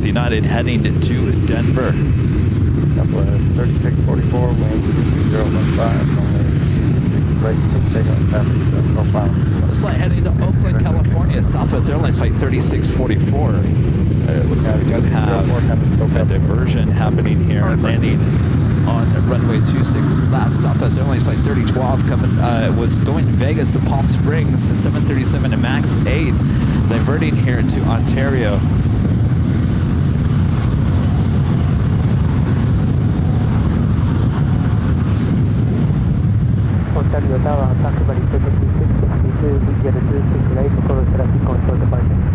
with United heading to Denver. Southwest 3644, wind 2015, only 6 right, take on traffic, profile. This flight heading to Oakland, California, Southwest Airlines flight 3644. It looks like we do have a diversion happening here, landing on runway 26 left. Southwest Airlines flight 3012 coming, was going Vegas to Palm Springs, 737 and MAX 8, diverting here to Ontario.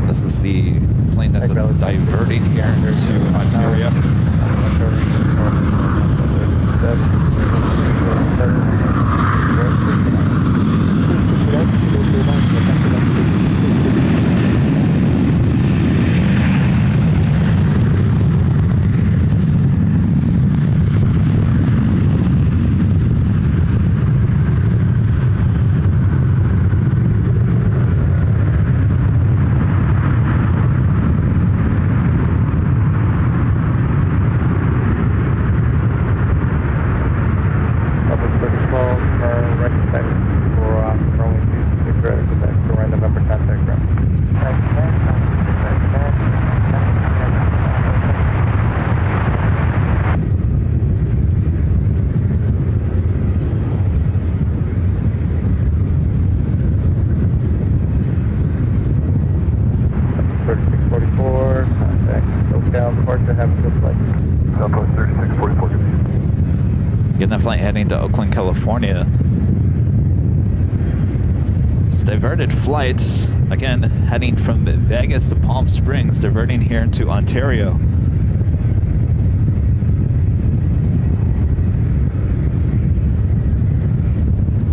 This is the plane that's diverting here to Ontario. Getting that flight heading to Oakland, California. It's diverted flights, again, heading from Vegas to Palm Springs, diverting here to Ontario.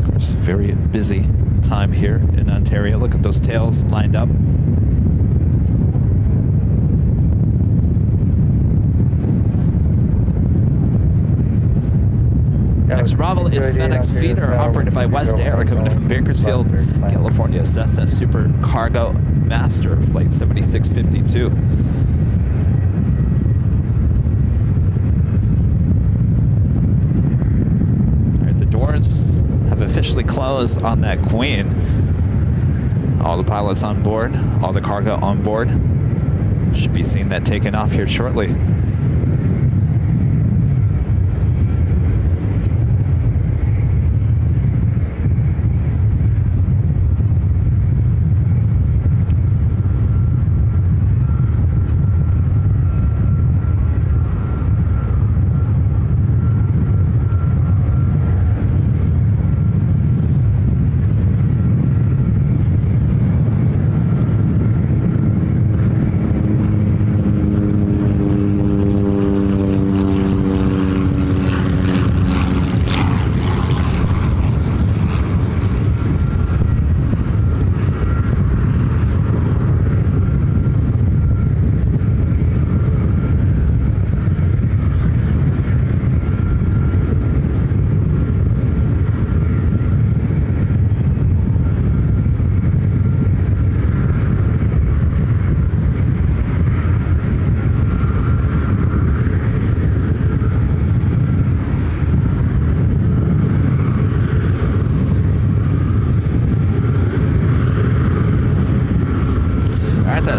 Of course, very busy time here in Ontario. Look at those tails lined up. Next arrival is FedEx Feeder, operated by West Air, coming in from Bakersfield, California. Cessna Super Cargo Master, flight 7652. All right, the doors have officially closed on that Queen. All the pilots on board, all the cargo on board. Should be seeing that taken off here shortly.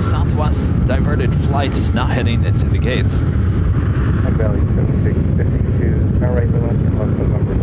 Southwest diverted flights now heading into the gates. Valley 7652, now right below November.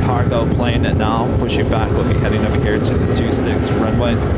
cargo plane and now pushing back. We'll be heading over here to the 26 runways.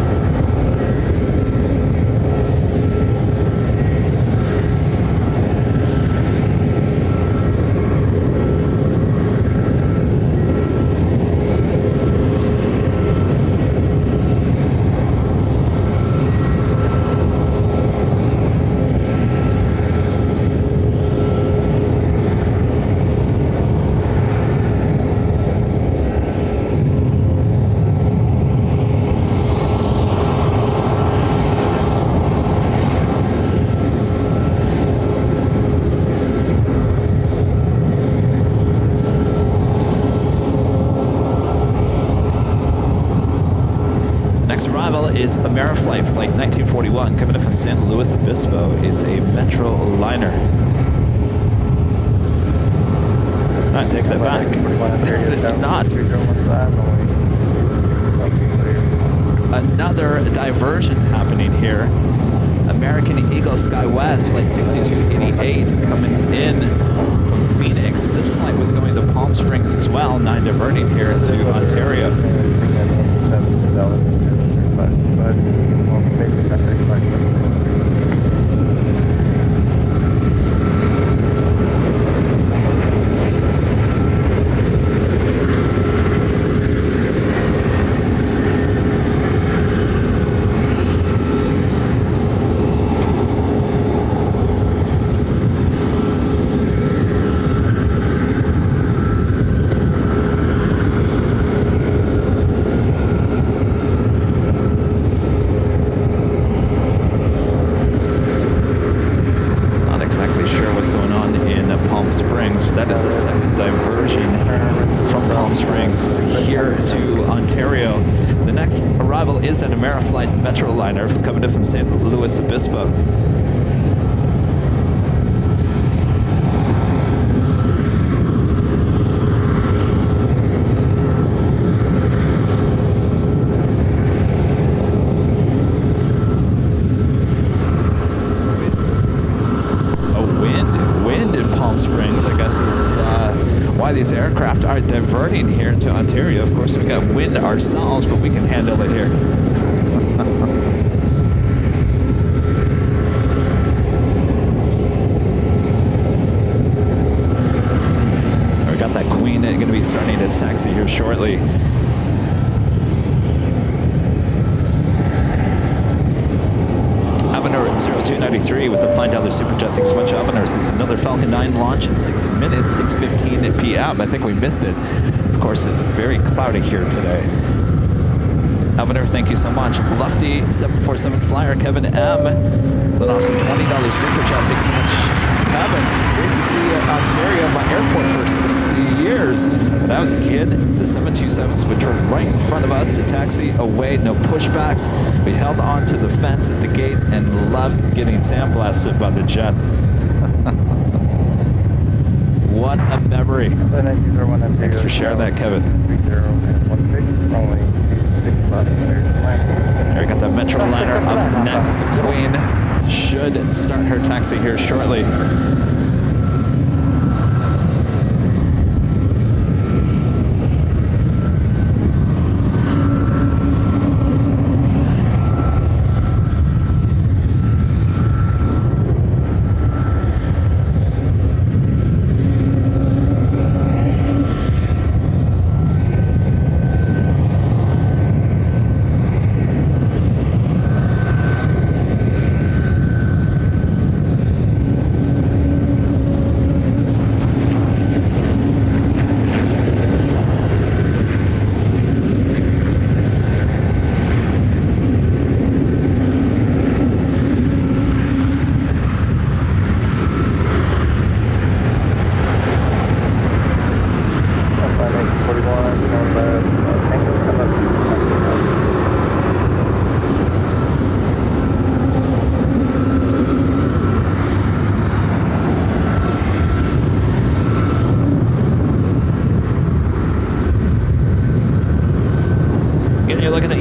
Is Ameriflight Flight 1941 coming in from San Luis Obispo. It's a Metro liner. I take that back. It's not. Another diversion happening here. American Eagle SkyWest Flight 6288 coming in from Phoenix. This flight was going to Palm Springs as well, 9 diverting here to Ontario. That is the second diversion from Palm Springs here to Ontario. The next arrival is an Ameriflight Metroliner coming in from San Luis Obispo. These aircraft are diverting here to Ontario. Of course, we got wind ourselves, but we can handle it here. We got that Queen going to be starting its taxi here shortly. Avener 0293 with the $5 Super Jet. Thanks so much, Avener. This is another Falcon 9 launch in 6 minutes, 6:15 p.m. I think we missed it. Of course, it's very cloudy here today. Avener, thank you so much. Lufty 747 Flyer, Kevin M. With an awesome $20 Super Chat. Thanks so much, Kevin. It's great to see you at Ontario, my airport, for 60 years. When I was a kid, the 727s would turn right in front of us to taxi away, no pushbacks. We held on to the fence at the gate and loved getting sandblasted by the jets. What a memory. Thanks for sharing that, Kevin. There we got that Metroliner up next. The Queen should start her taxi here shortly.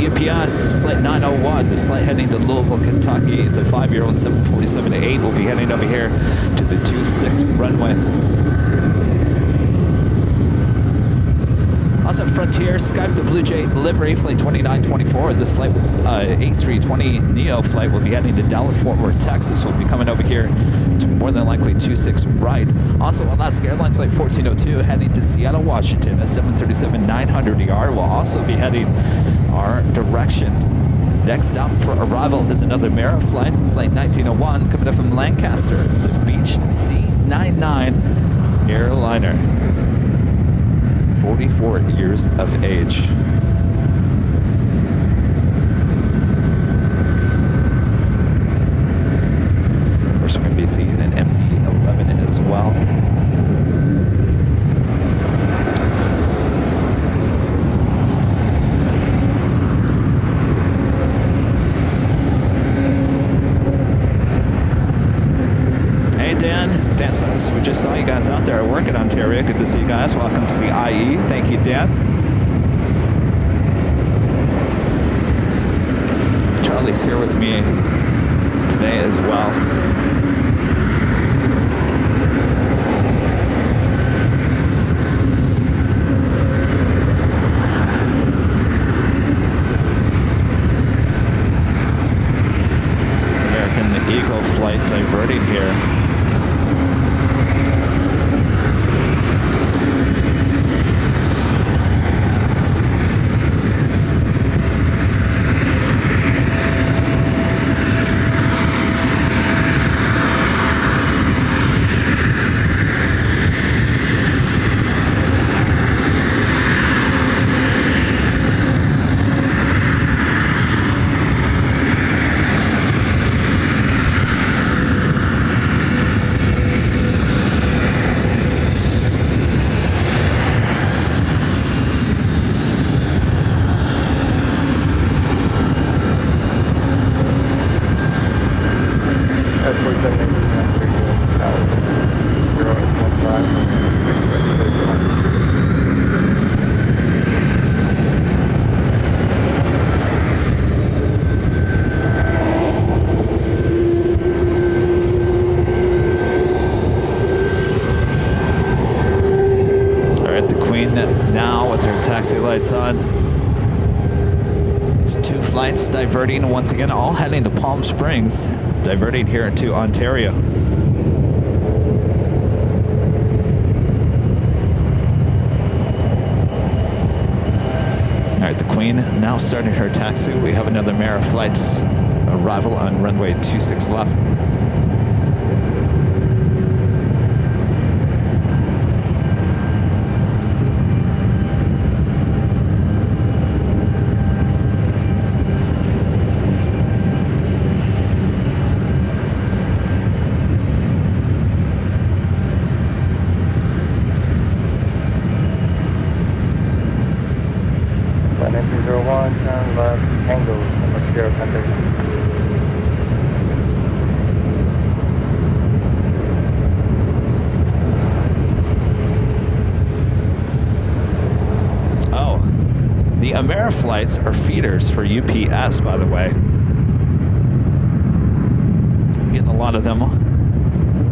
UPS Flight 901, this flight heading to Louisville, Kentucky. It's a 5-year-old 747-8. We'll be heading over here to the 26 runways. Also Frontier, Skype to Blue Jay livery, flight 2924. This flight, A320neo flight, will be heading to Dallas, Fort Worth, Texas. We'll be coming over here to more than likely 26 right. Also Alaska Airlines flight 1402 heading to Seattle, Washington. A 737-900ER will also be heading our direction. Next up for arrival is another Mara flight, flight 1901, coming up from Lancaster. It's a Beach C99 airliner. 44 years of age. Of course, we're going to be seeing an MD-11 as well. So we just saw you guys out there at work in Ontario. Good to see you guys. Welcome to the IE. Thank you, Dan. Charlie's here with me today as well. This is American Eagle flight diverting here. Lights on. These two flights diverting once again, all heading to Palm Springs, diverting here into Ontario. All right, the Queen now starting her taxi. We have another Mara flight's arrival on runway 26 left. The Amera flights are feeders for UPS, by the way. I'm getting a lot of them.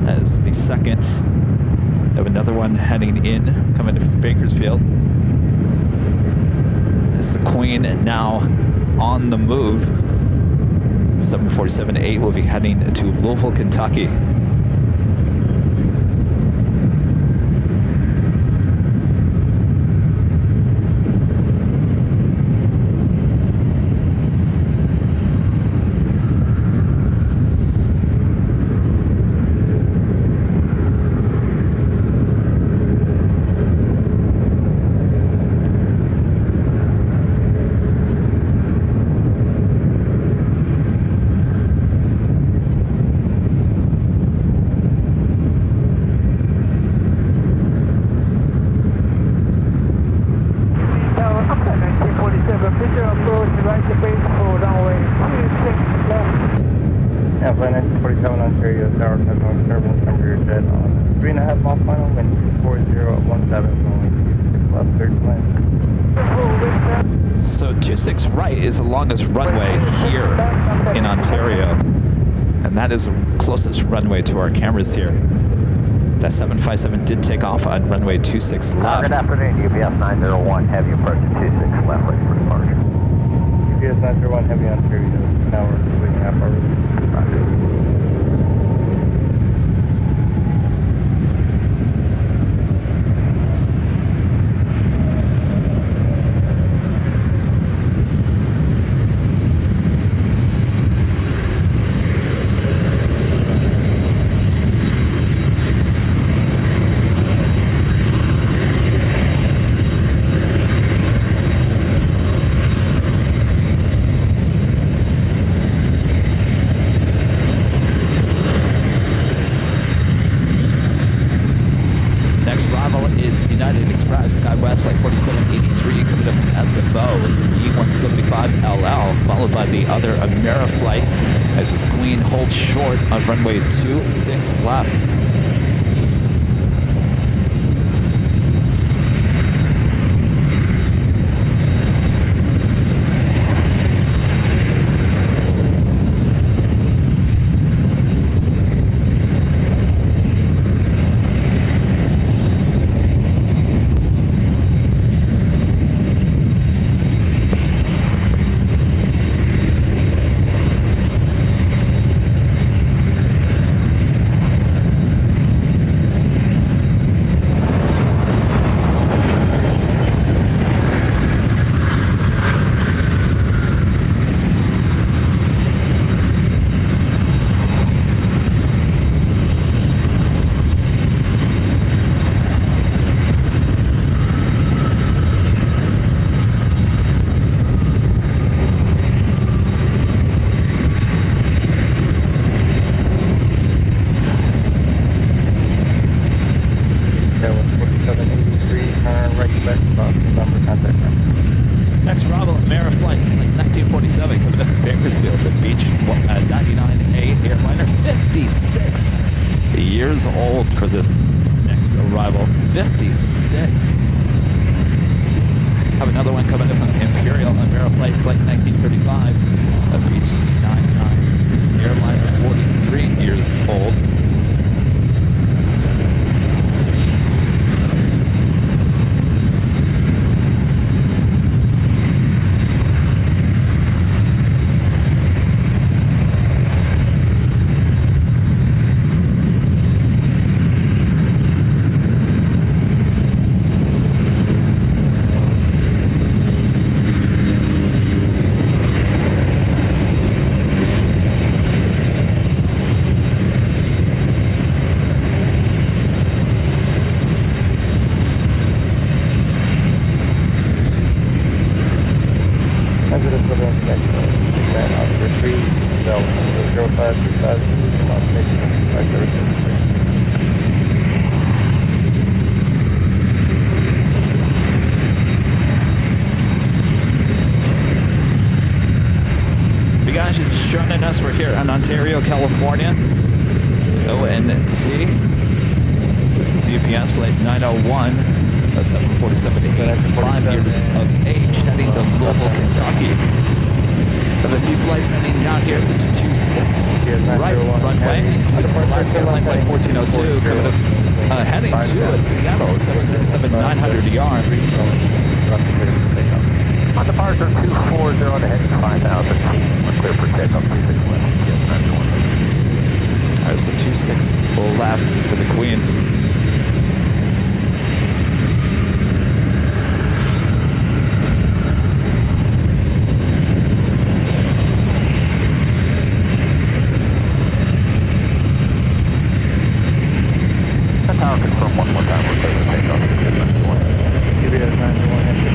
That is the second. We have another one heading in, coming from Bakersfield. It's the Queen now on the move. 747-8 will be heading to Louisville, Kentucky. So 26 right is the longest runway here in Ontario, and that is the closest runway to our cameras here. That 757 did take off on runway 26 left. Good afternoon, UPS 901, heavy approach at 26 left, ready for departure. UPS 901, heavy on Ontario, tower, waiting half hour. Skywest flight 4783 coming in from SFO. It's an E175LL, followed by the other Ameriflight as his Queen holds short on runway 26 left. Next arrival, Ameriflight, flight 1947, coming up from Bakersfield, the Beach 99A airliner, 56 years old for this next arrival, 56. Have another one coming in from Imperial, Ameriflight, flight 1935, a Beach C99 airliner, 43 years old. If you guys are just joining us, we're here in Ontario, California, ONT. This is UPS flight 901, a 747-8, 5 years of age, heading to Louisville, Kentucky. Have a few flights heading down here to 26 right runway, includes Alaska Airlines flight 1402, coming up, heading to Seattle, 737-900ER. On departure 240 to heading 5,000 feet. We're clear for takeoff 26 left. All right, so 26 left for the Queen. Tower confirm one more time. We're clear for takeoff 26 left. UPS 901, head to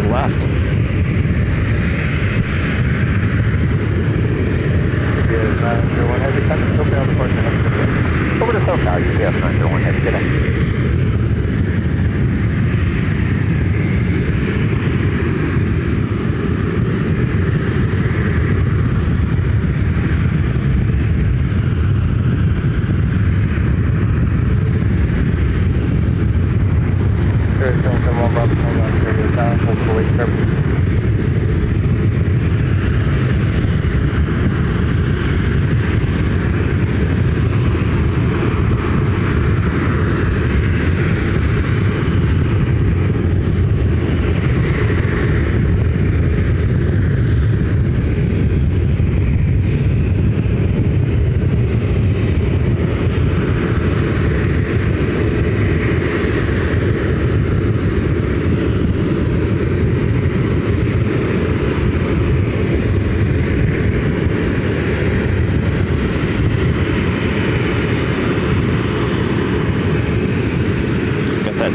left. Is 901 heavy, coming SoCal departure next to me. Over to SoCal, UPS 901 heavy, get in.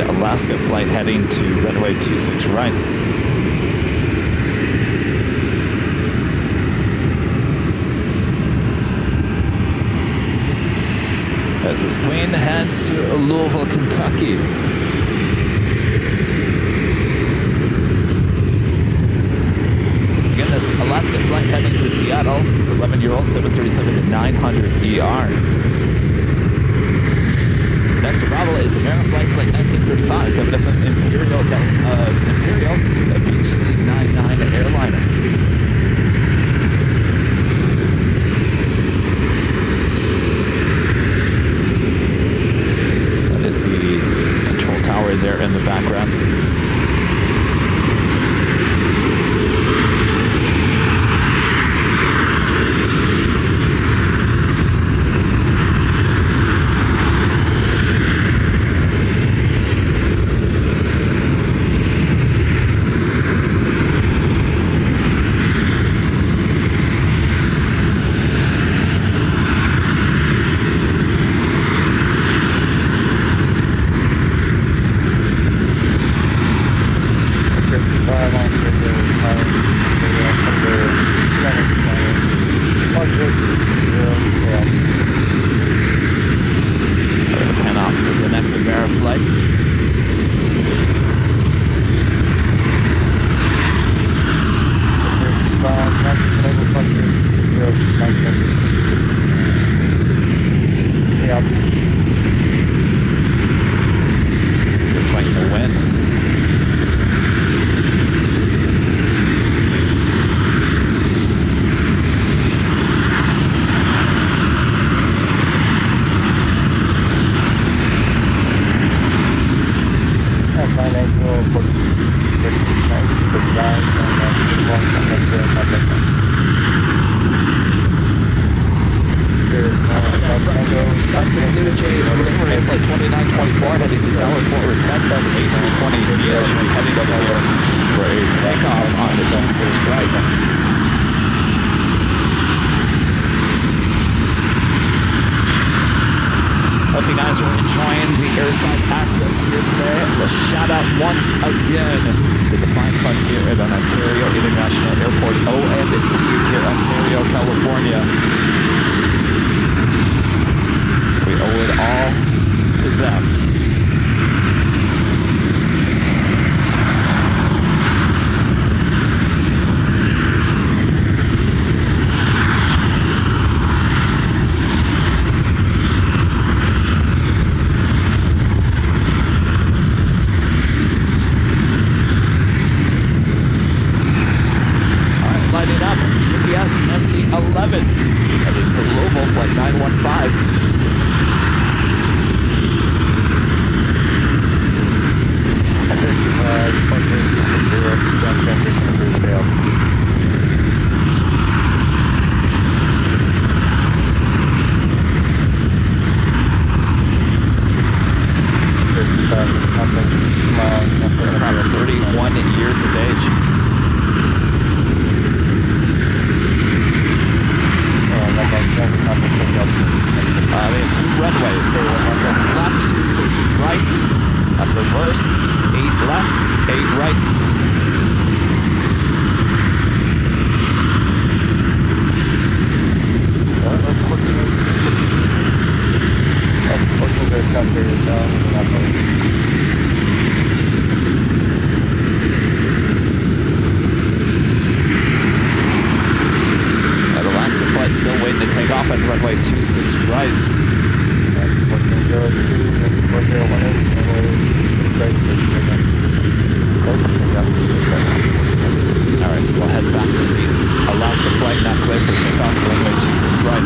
Alaska flight heading to runway 26 right. As this Queen heads to Louisville, Kentucky. Again, this Alaska flight heading to Seattle is 11-year-old 737-900 ER. Next arrival is Ameriflight Flight 1935, coming from Imperial BHC 99 Airliner. That is the control tower there in the background. Hope you guys are enjoying the Airside access here today. A shout out once again to the fine folks here at Ontario International Airport, ONT, here in Ontario, California. We owe it all to them. Heading to Louisville, flight 915. This aircraft 31 years of age. They have two runways, 26 left, 26 right, on reverse, 8 left, 8 right. heading runway 26 right. 1402, 4018, All right, we'll head back to the Alaska flight, not clear for takeoff, runway 26 right.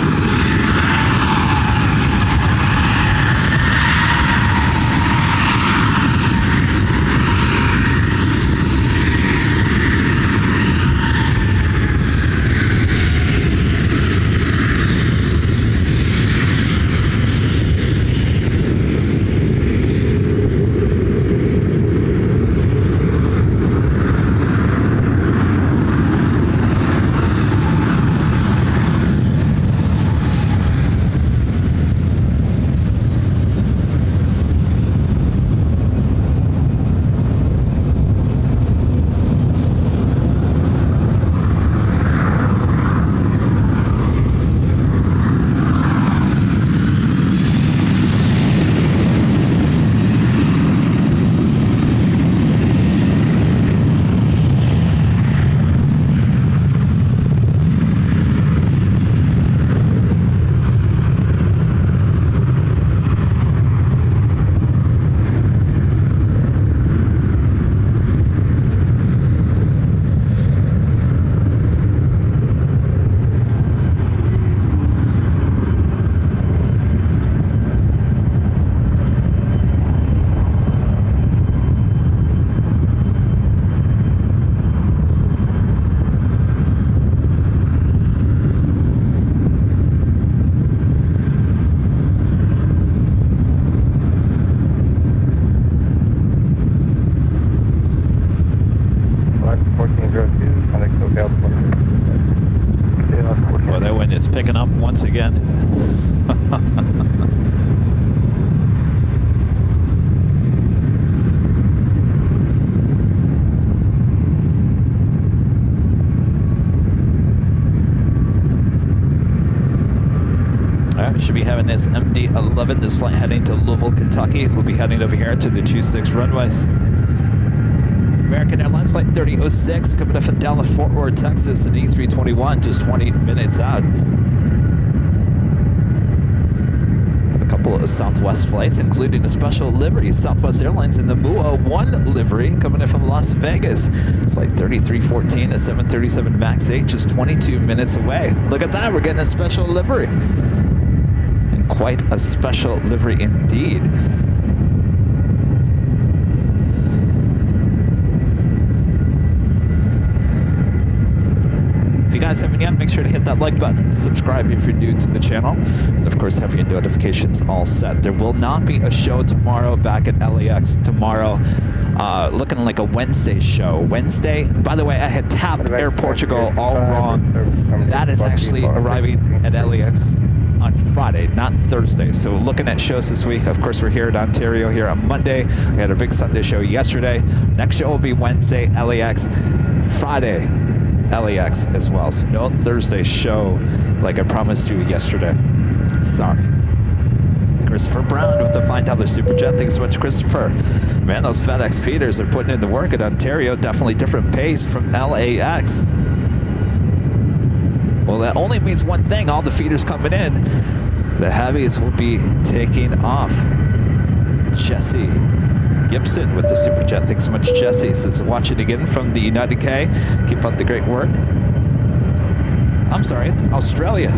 Well, that wind is picking up once again. We should be having this MD-11, this flight heading to Louisville, Kentucky. We'll be heading over here to the 26 runways. American Airlines Flight 3006 coming up from Dallas, Fort Worth, Texas, an E321, just 20 minutes out. Have a couple of Southwest flights, including a special livery. Southwest Airlines in the MUA 1 livery coming in from Las Vegas. Flight 3314 at 737 MAX 8, just 22 minutes away. Look at that, we're getting a special livery. And quite a special livery indeed. If you guys haven't yet, make sure to hit that like button, subscribe if you're new to the channel, and of course have your notifications all set. There will not be a show tomorrow back at LAX tomorrow. Looking like a Wednesday show. Wednesday, by the way, I had tapped Air Portugal all wrong. That is actually arriving at LAX on Friday, not Thursday. So looking at shows this week, of course, we're here at Ontario here on Monday. We had our big Sunday show yesterday. Next show will be Wednesday, LAX. Friday, LAX as well. So no Thursday show like I promised you yesterday. Sorry. Christopher Brown with the $5 Super Chat. Thanks so much, Christopher. Man, those FedEx feeders are putting in the work at Ontario. Definitely different pace from LAX. Well, that only means one thing. All the feeders coming in, the heavies will be taking off. Jesse Gibson with the Super Chat. Thanks so much, Jesse. Says, watching again from the United K. Keep up the great work. I'm sorry, Australia.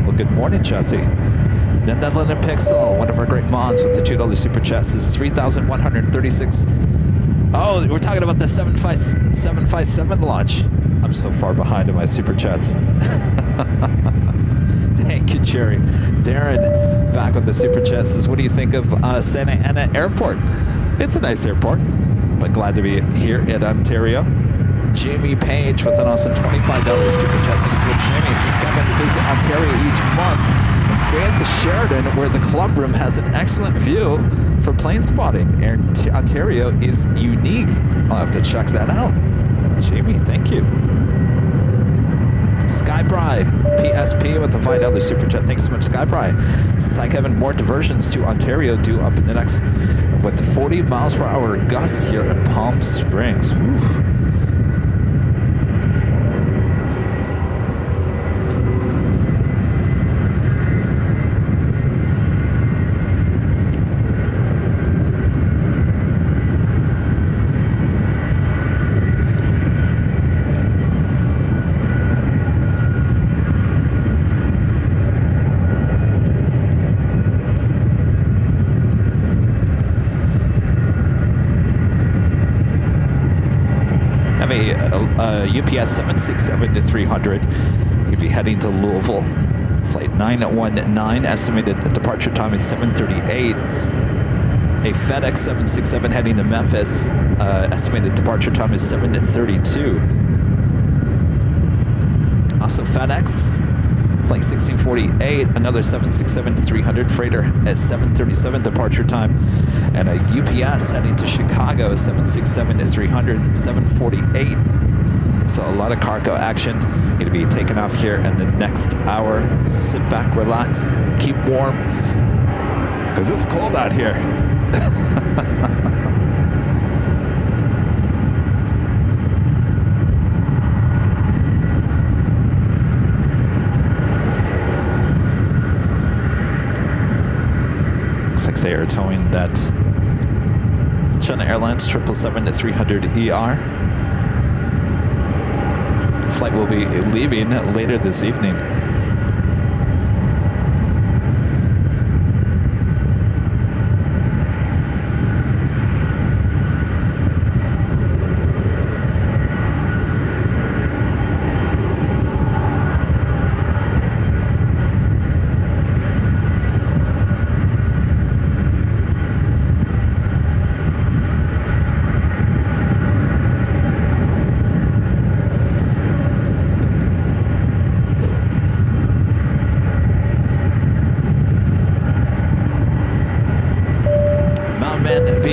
Well, good morning, Jesse. Then Netherland and Pixel, one of our great mods with the $2 Super Chat, says 3,136. Oh, we're talking about the 757 launch. I'm so far behind in my Super Chats. Thank you, Jerry. Darren, back with the Super Chat, says, what do you think of Santa Ana Airport? It's a nice airport, but glad to be here at Ontario. Jamie Page with an awesome $25 Super Chat. Thanks so much, Jamie. Says, Kevin, visit Ontario each month and stay at the Sheraton, where the club room has an excellent view for plane spotting. Ontario is unique. I'll have to check that out. Jamie, thank you. Skybry, PSP with the $5 Super Chat. Thanks so much, Skybry. Says, hi, Kevin. More diversions to Ontario due up in the next, with 40 miles per hour gusts here in Palm Springs. Whew. UPS 767 to 300. You'll be heading to Louisville. Flight 919, estimated departure time is 7:38. A FedEx 767 heading to Memphis, estimated departure time is 7:32. Also FedEx, flight 1648, another 767 to 300 freighter at 7:37 departure time. And a UPS heading to Chicago, 767 to 300 at 7:48. So a lot of cargo action. Going to be taking off here in the next hour. Sit back, relax, keep warm, because it's cold out here. Looks like they are towing that China Airlines 777 to 300 ER. Flight will be leaving later this evening.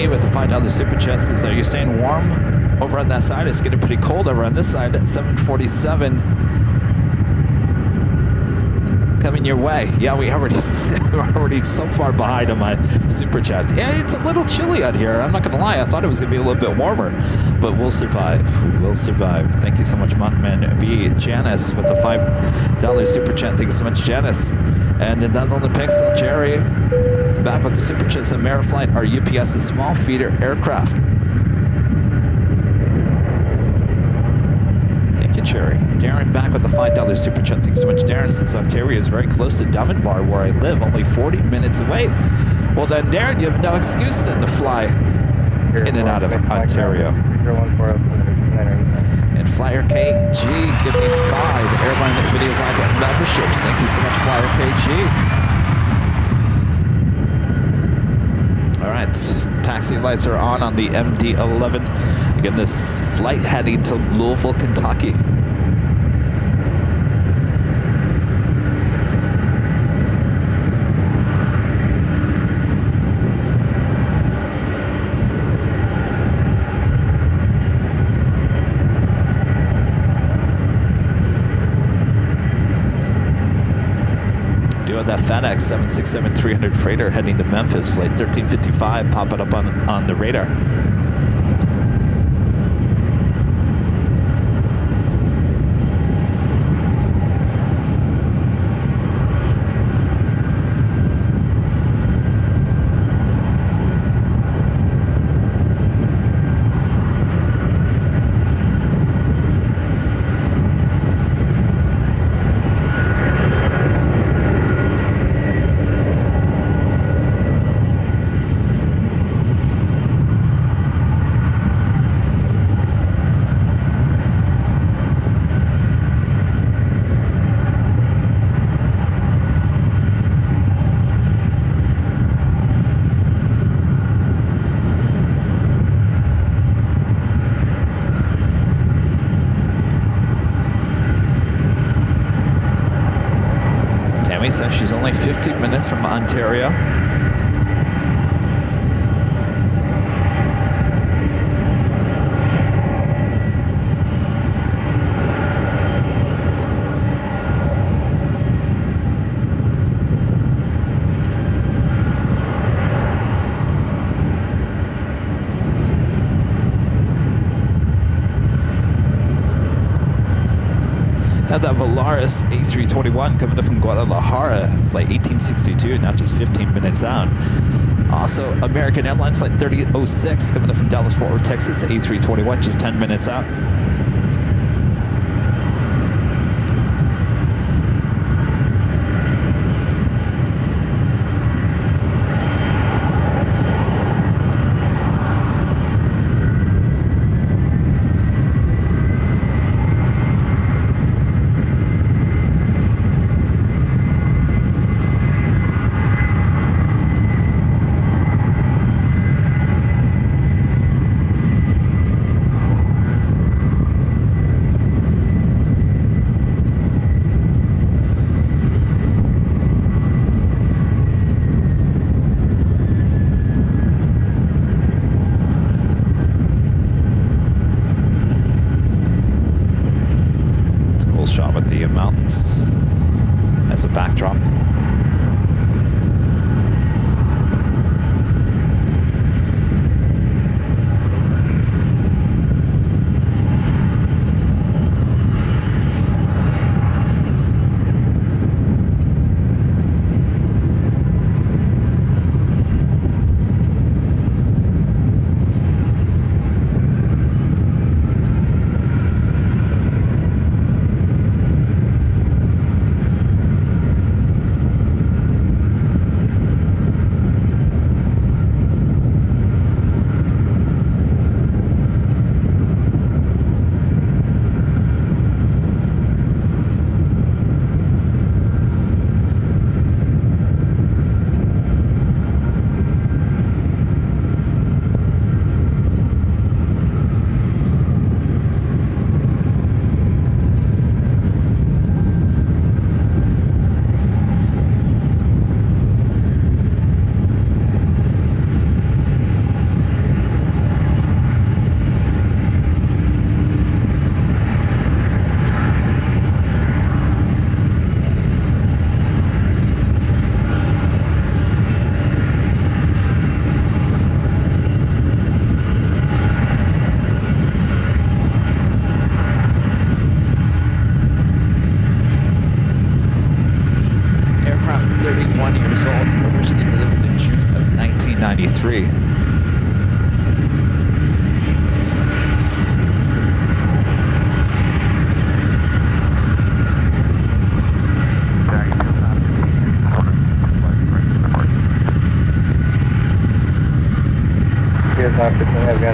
With a $5 super chest says, are you staying warm over on that side? It's getting pretty cold over on this side at 747. Coming your way. Yeah, we're already so far behind on my super chat. Yeah, it's a little chilly out here. I'm not going to lie. I thought it was going to be a little bit warmer, but we'll survive. We will survive. Thank you so much, Mountain Man B. Janice with the $5 super chat. Thank you so much, Janice. And then on the Pixel, Jerry. Back with the super chats of Ameriflight, our UPS is small feeder aircraft. Thank you, Cherry. Darren back with the $5 super chat. Thanks so much, Darren. Since Ontario is very close to Dunbar, where I live, only 40 minutes away. Well then, Darren, you have no excuse then to fly in and out of Ontario. And Flyer KG gifting 5 Airline Videos Live memberships. Thank you so much, Flyer KG. All right, taxi lights are on the MD-11. Again, this flight heading to Louisville, Kentucky. That FedEx 767-300 freighter heading to Memphis, flight 1355, popping up on the radar. Says she's only 15 minutes from Ontario. Had that Volaris A321 coming up from Guadalajara, flight 1862, not just 15 minutes out. Also, American Airlines flight 3006 coming up from Dallas-Fort Worth, Texas, A321, just 10 minutes out. job with the mountains as a backdrop.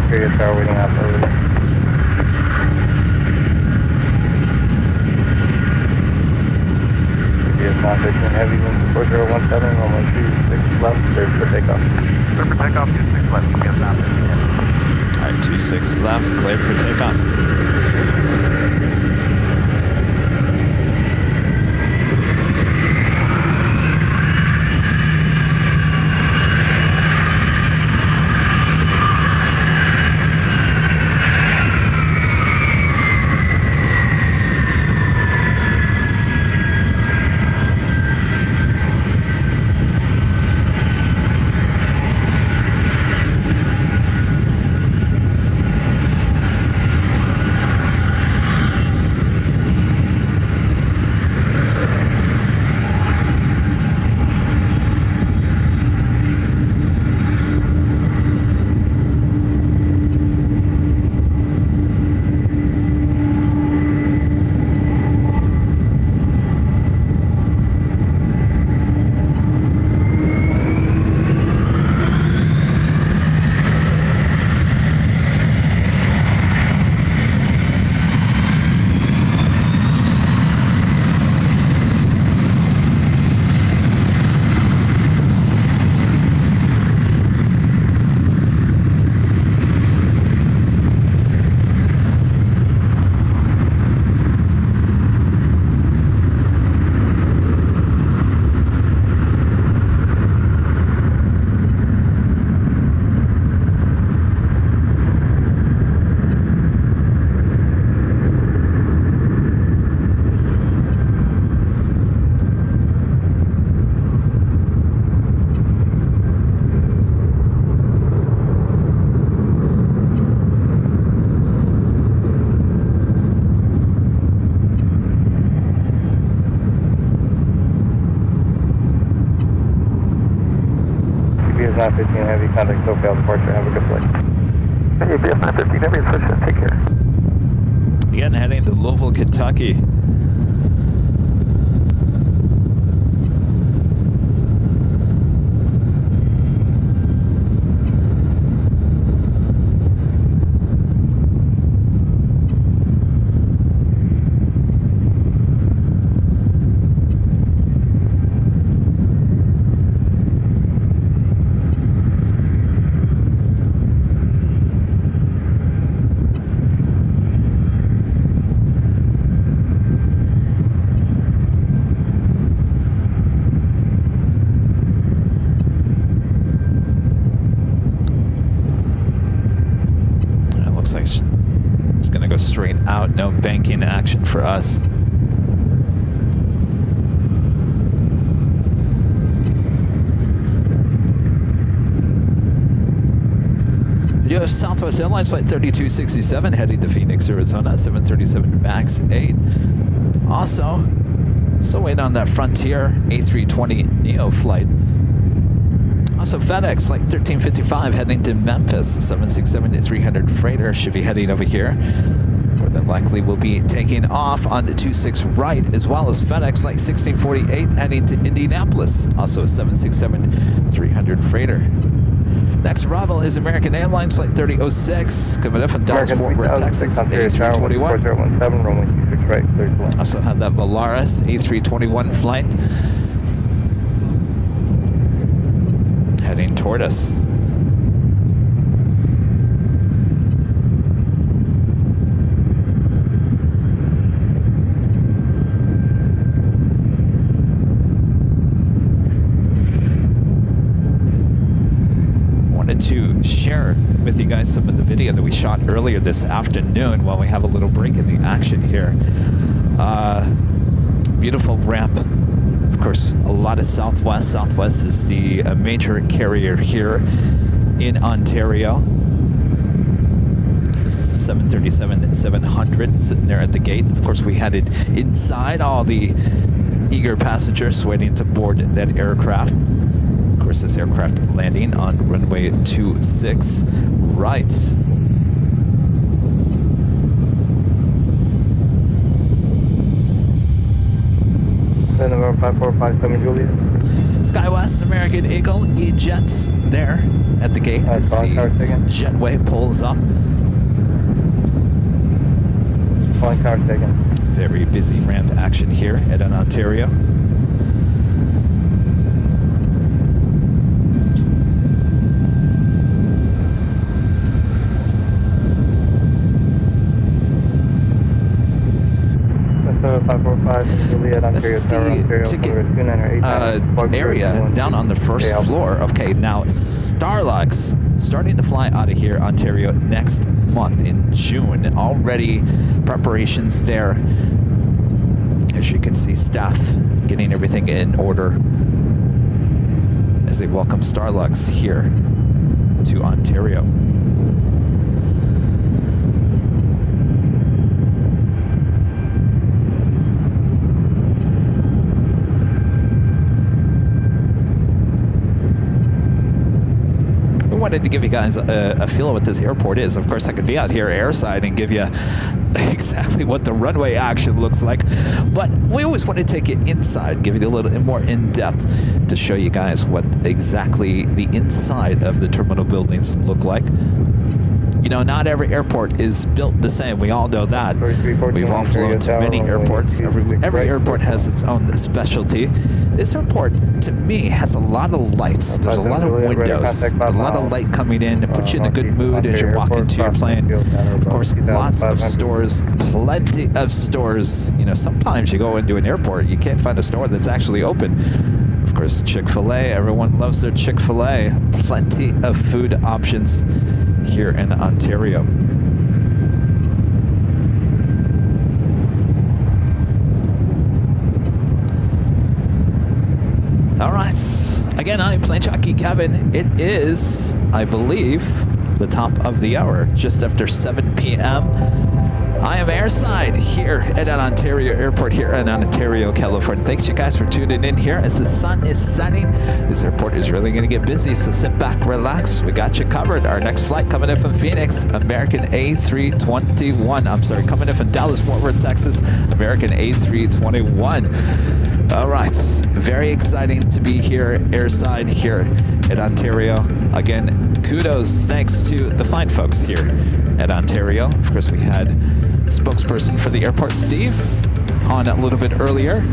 Curious Tower waiting out over there. Yes, non-15 heavy, 4017, runway 26 left, clear for takeoff. Clear for takeoff, 26 left, yes, non-15. Alright, 26 left, cleared for takeoff. BS 915 Heavy, contact SoCal departure. Have a good flight. Hey, BS 915 Heavy, switch, take care. Again, heading to Louisville, Kentucky. Straight out, no banking action for us. Southwest Airlines Flight 3267 heading to Phoenix, Arizona, 737 MAX 8. Also, still waiting on that Frontier A320 Neo flight. Also, FedEx Flight 1355 heading to Memphis, 767-300 freighter should be heading over here. More than likely will be taking off on the 26 right, as well as FedEx Flight 1648 heading to Indianapolis, also a 767-300 freighter. Next arrival is American Airlines Flight 3006, coming up from Dallas, Fort Worth, Texas, A321. 4017, runway 26 right, clear to land. Also have that Volaris A321 flight heading toward us. To share with you guys some of the video that we shot earlier this afternoon while we have a little break in the action here. Beautiful ramp. Of course, a lot of Southwest. Southwest is the major carrier here in Ontario. 737-700 sitting there at the gate. Of course, we had it inside, all the eager passengers waiting to board that aircraft. Of course, this aircraft landing on runway 26 right. Number 5457 Juliet. SkyWest American Eagle E-Jets there at the gate as the jetway pulls up. Calling car taken. Very busy ramp action here at Ontario. This is the ticket area down on the first floor. Okay, now Starlux starting to fly out of here, Ontario, next month in June. Already preparations there. As you can see, staff getting everything in order as they welcome Starlux here to Ontario. Wanted to give you guys a feel of what this airport is. Of course, I could be out here airside and give you exactly what the runway action looks like, but we always want to take it inside, give you a little more in-depth to show you guys what exactly the inside of the terminal buildings look like. You know, not every airport is built the same. We all know that. We've all flown to many airports. Every airport has its own specialty. This airport, to me, has a lot of lights. There's a lot of windows, a lot of light coming in to put you in a good mood as you're walking to your plane. Of course, lots of stores, plenty of stores. You know, sometimes you go into an airport, you can't find a store that's actually open. Of course, Chick-fil-A, everyone loves their Chick-fil-A. Plenty of food options here in Ontario. All right. Again, I'm Plane Jockey Kevin. It is, I believe, the top of the hour, just after 7 p.m. I am airside here at an Ontario airport here in Ontario, California. Thanks you guys for tuning in here as the sun is setting. This airport is really going to get busy, so sit back, relax. We got you covered. Our next flight coming in from Phoenix, American A321. I'm sorry, coming in from Dallas, Fort Worth, Texas, American A321. All right, very exciting to be here airside here at Ontario. Again, kudos, thanks to the fine folks here at Ontario. Of course, we had spokesperson for the airport, Steve, on a little bit earlier.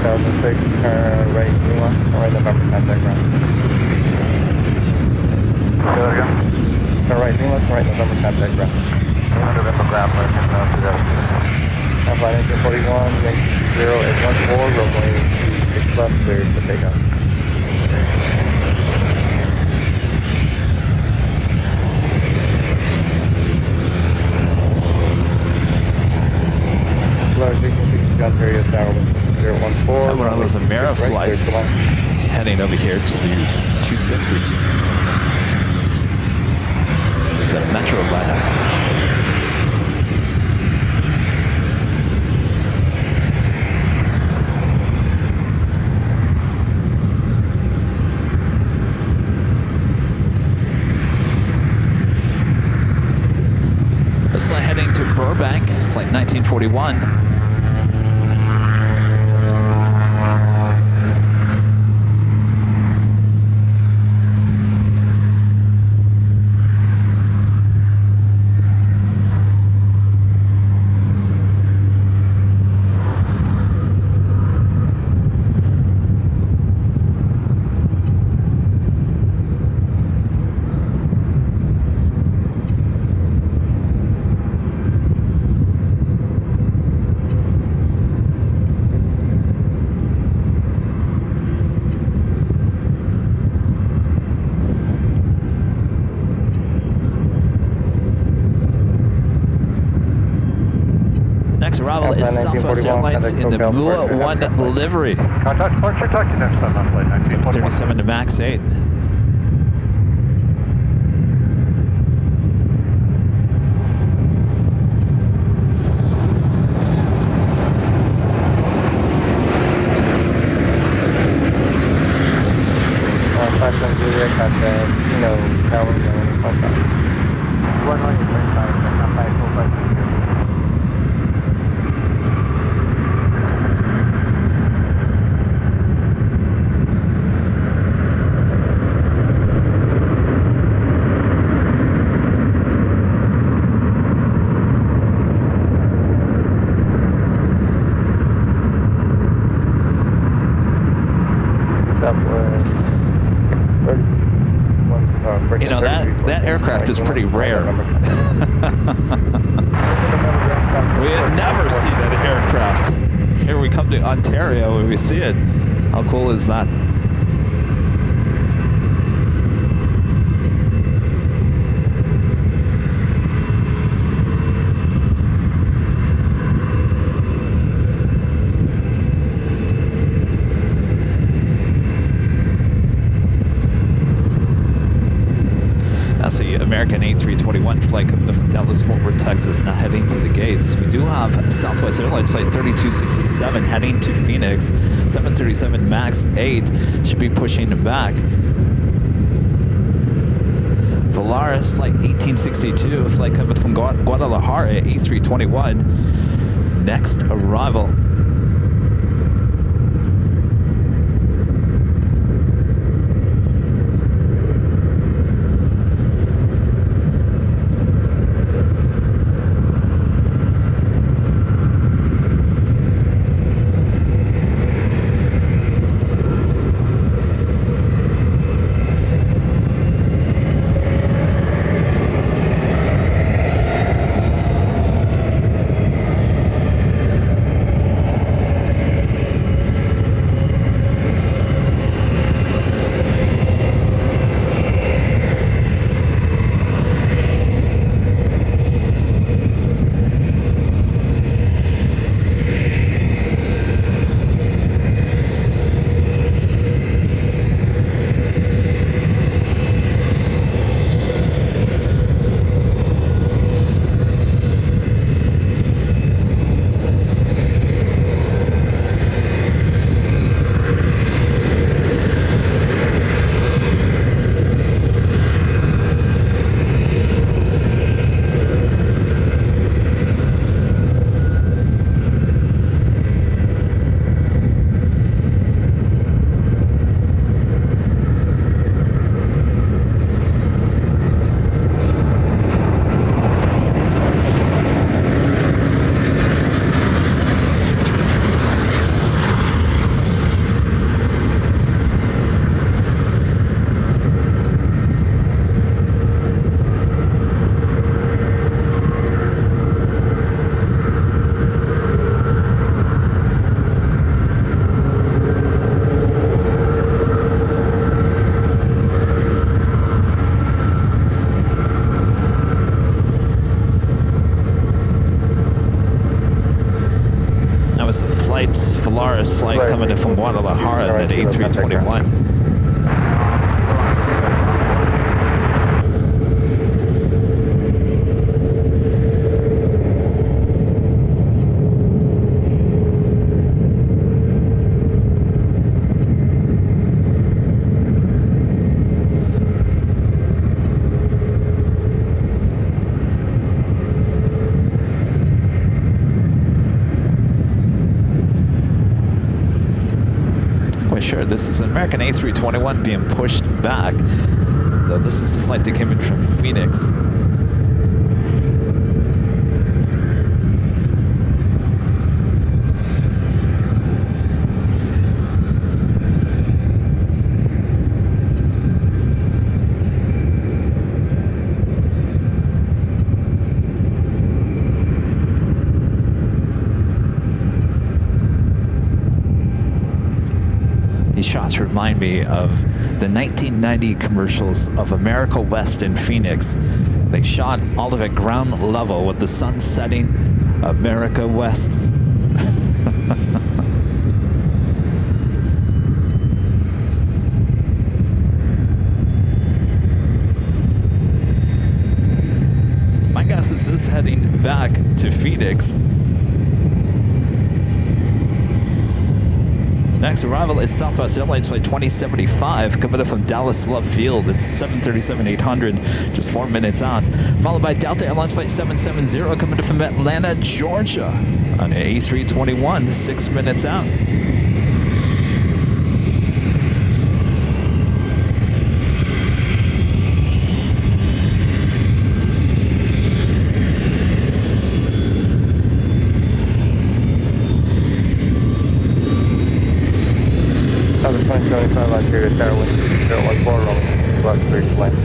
2006, turn right Lima, turn right November, contact ground. Say that again? Turn right Lima, turn right November, contact ground. Lima, November, ground, American, Flight 1941, link 0814, runway 6 left, cleared for takeoff. Ontario Tower 014. And one of those Amera flights heading over here to the 26s. It's the Metroliner. This flight heading to Burbank, flight 1941. Arrival is Southwest Airlines in the Mula 1 livery. Contact departure, taxi next time on flight 737 to MAX 8. You know, that aircraft is pretty rare. We never see that aircraft. Here we come to Ontario and we see it. How cool is that? The American A321 flight coming from Dallas, Fort Worth, Texas, now heading to the gates. We do have Southwest Airlines flight 3267 heading to Phoenix. 737 MAX 8 should be pushing them back. Volaris flight 1862, a flight coming from Guadalajara, A321. Next arrival. was a Polaris flight coming in from Guadalajara in that A321. Sure, this is an American A321 being pushed back, though this is the flight that came in from Phoenix. These shots remind me of the 1990 commercials of America West in Phoenix. They shot all of it ground level with the sun setting. America West. My guess is this heading back to Phoenix. Next arrival is Southwest Airlines flight 2075, coming up from Dallas Love Field. It's 737-800, just 4 minutes out. Followed by Delta Airlines flight 770, coming up from Atlanta, Georgia, on an A321, 6 minutes out. Southern 2075 Ontario Tower 1014, rolling left 3 to land.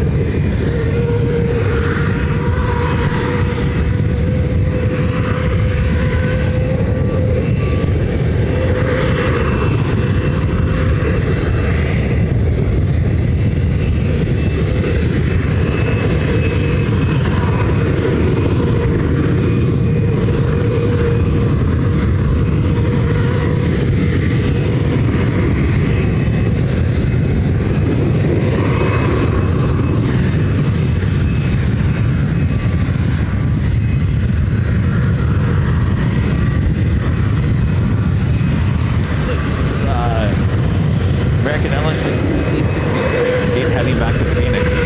American Airlines flight 1666, indeed heading back to Phoenix.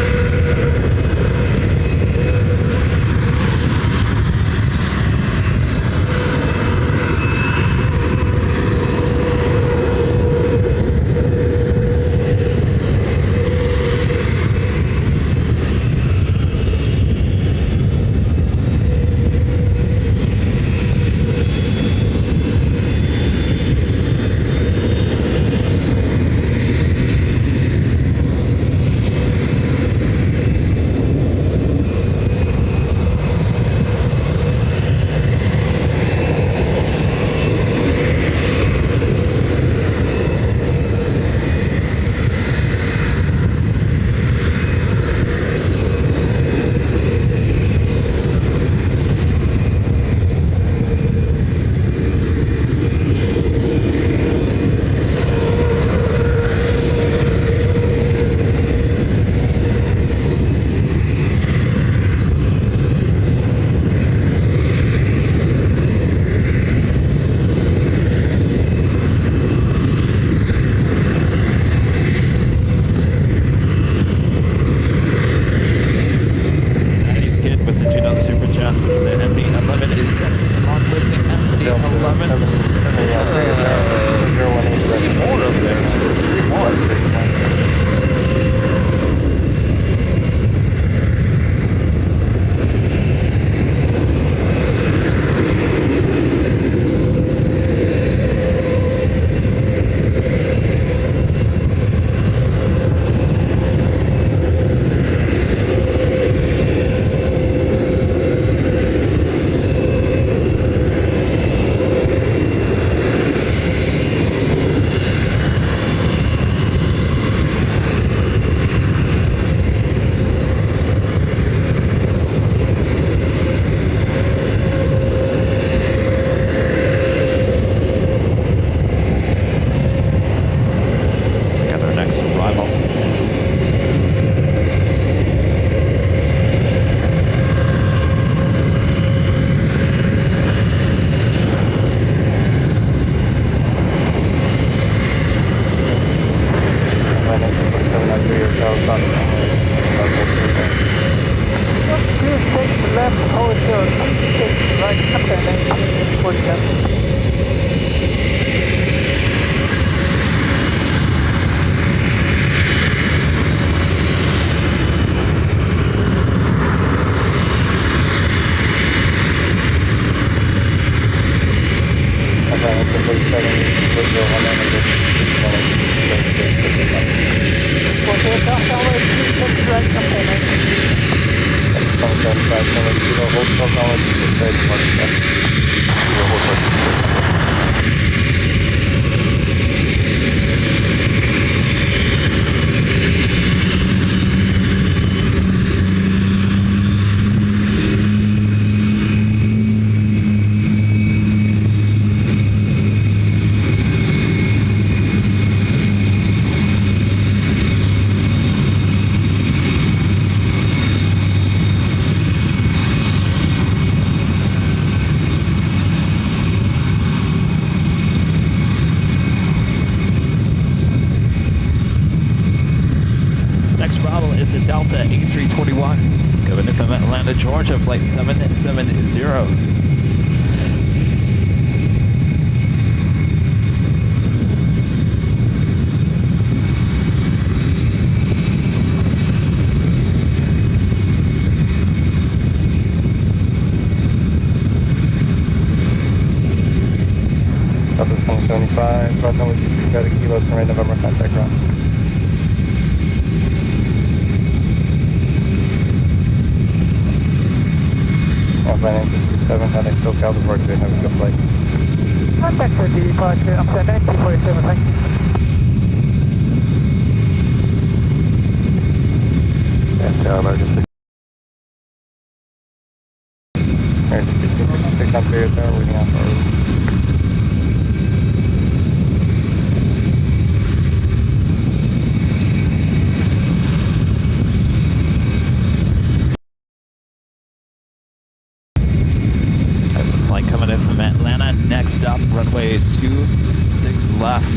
Is a Delta A321 coming in from Atlanta, Georgia, flight 770. Delta 175, Delta 123, got a kilo from right November, contact ground. Plane 7, heading SoCal to Port Bay, have a good flight. Contact for the departure, I'm sending 247, thank you. And emergency. Emergency 266 on period there, waiting out for Coming in from Atlanta. Next up, runway 26 left.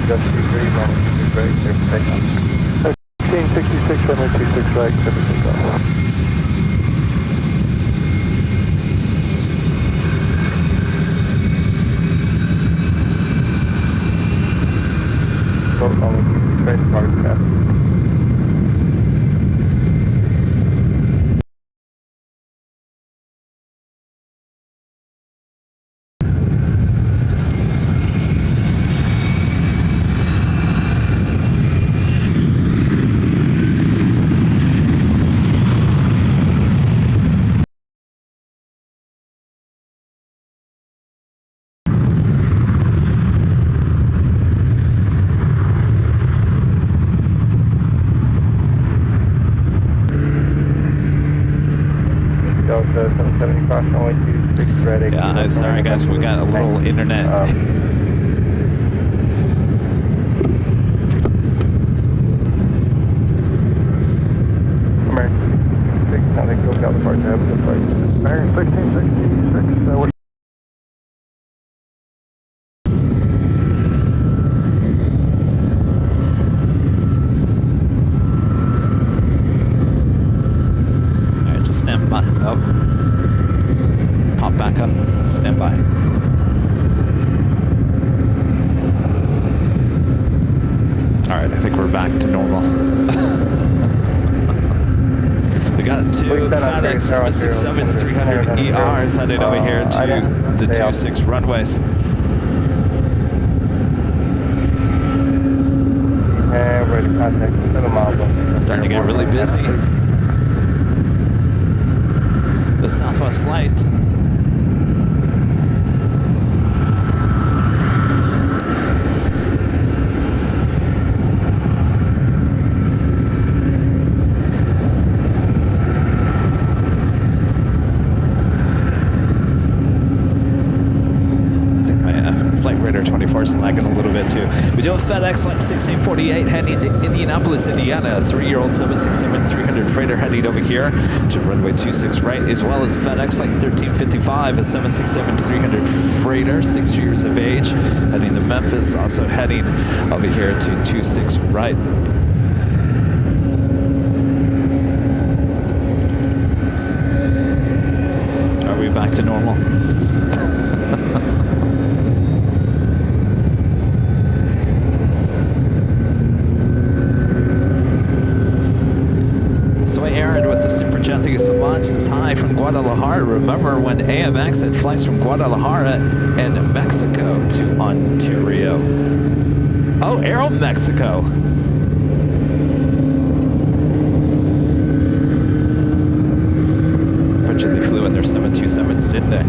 just 23, runway 26 right, clear for takeoff. 1666, runway 26 right, clear for takeoff. Both runway 26 right, departure path. Delta 770 cross runway 26 ready. Yeah, sorry guys, we got a little internet. American 6, now they go down the part to have a good flight. American 1666, what Stand by. Oh. Pop back up. Stand by. Alright, I think we're back to normal. We got two FedEx 767-300 ERs headed over here to the 26 runways. And we're ready to contact 7 miles. Starting to get really busy. The Southwest flight. I think my flight radar 24 is lagging a little bit too. We do have FedEx flight 6848 heading to Indianapolis, Indiana. A 3-year-old 767-300 freighter heading over here to runway 26 right, as well as FedEx flight 1355, a 767-300 freighter, 6 years of age, heading to Memphis, also heading over here to 26 right. AMX high from Guadalajara. Remember when AMX had flights from Guadalajara and Mexico to Ontario? Oh, Aero Mexico. Bet you they flew in their 727s, didn't they?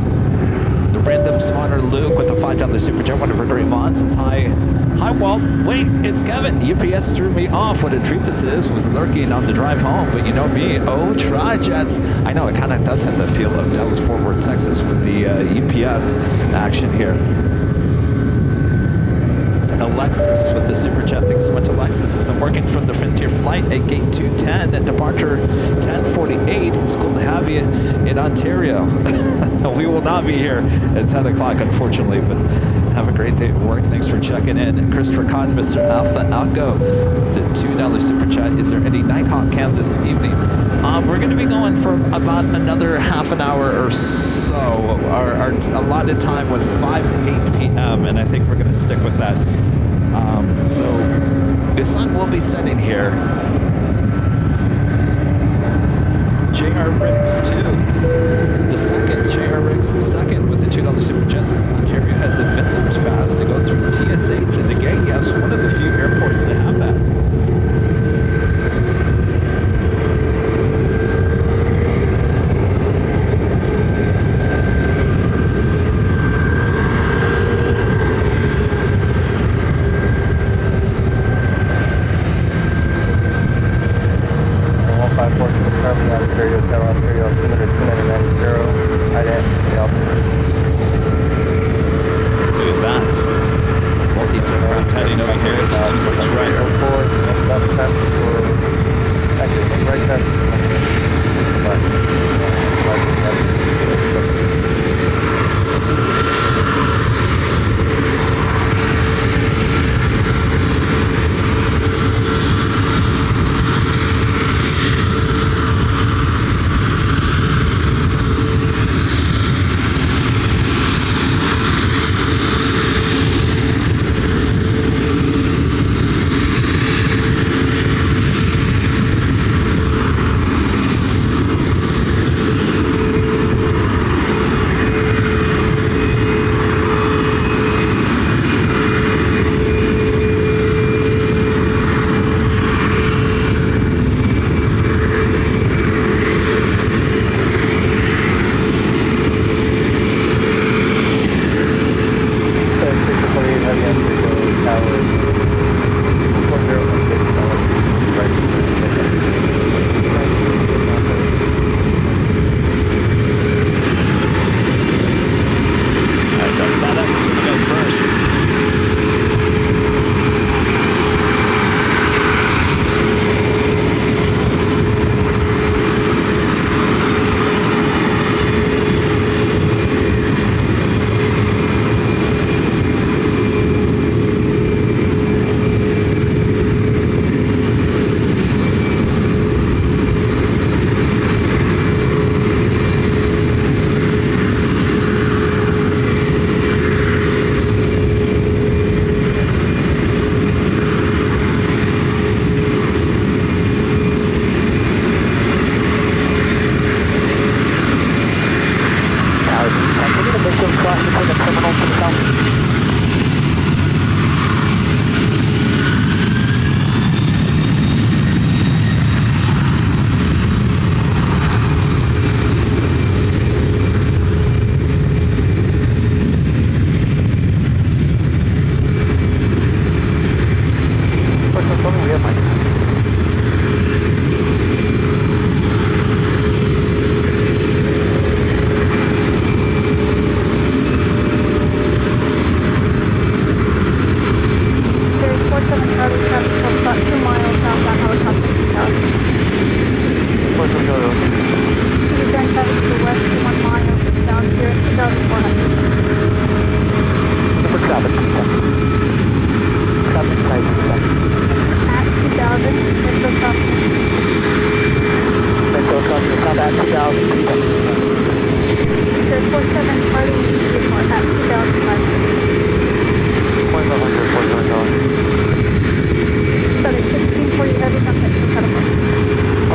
The random spotter Luke with the $5 super chat, one of her great mods, says hi. Hi, Walt. Wait, it's Kevin. UPS threw me off. What a treat this is. Was lurking on the drive home, but you know me. Oh, tri-jets. I know it kind of does have the feel of Dallas-Fort Worth, Texas with the UPS action here. Alexis with the super chat. Thanks so much, Alexis. As I'm working from the Frontier flight at gate 210 at departure 1048. It's cool to have you in Ontario. We will not be here at 10 o'clock, unfortunately, but have a great day at work. Thanks for checking in. Christopher Cotton, Mr. Alpha Alco with the $2 super chat. Is there any Nighthawk cam this evening? We're going to be going for about another half an hour or so. Our allotted time was 5 to 8 p.m., and I think we're going to stick with that. So the sun will be setting here. J.R. Riggs, too. J.R. Riggs, the second, with the $2 super chat, says Ontario has a visitor's pass to go through TSA to the gate. Yes, one of the few airports to have that.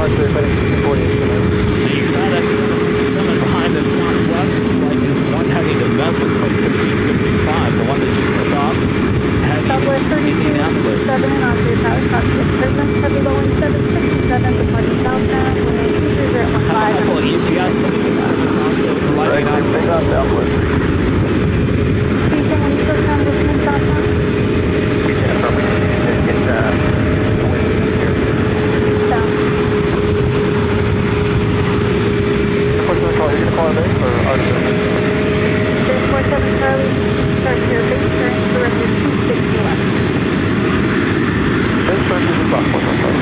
departure, FedEx 248. The FedEx 767 behind the Southwest flight is one heading to Memphis, flight 1355, the one that just took off, heading Southwest to Indianapolis. 3267 on to your tower, crossing turbulence, heavy Boeing 767, departing southbound, runway 2015. Have a couple of UPS 767s also lighting up. Take off Southwest. Speaking when you first time listening southbound. Yeah, probably get the wind here. Down. What's the call? You're going to call a base or Artisan? There's 47 Charlie, start to your base, turning to runway 260 left. Base start to the clock. What's the call?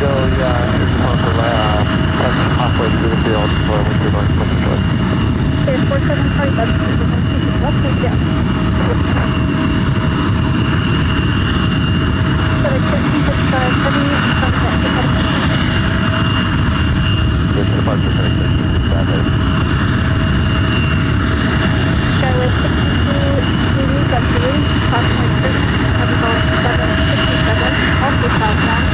Chicago, yeah, here's one for halfway through the field for which we're going to push short. There's 47 Charlie, that's left side down. So there's 1355 heavy, sunset, Here's the departure for 1355. Skyway 62, Louis, that's Louis, approximately 13, heavy ball 767, also southbound.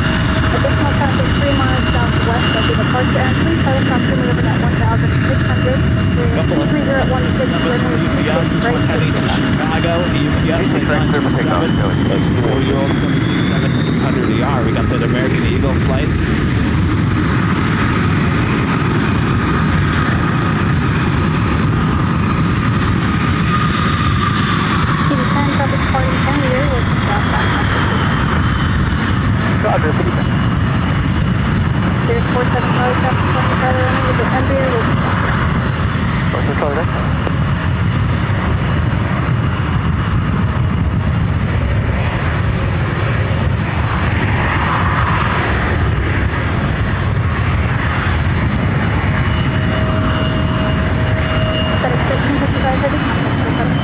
Additional traffic 3 miles southwest of the departure entry, helicopter moving at 1,600. Couple of 767s with UPS, this one heading to Chicago, UPS flight 927, that's a 4-year-old 767 300 ER. We got that American Eagle flight. CD10 traffic party 10 year with southbound. Roger, 50. There's 47 Charlie traffic 20 Charlie running with the Embraer with What's the Charlie next? that is 1355 heavy contact.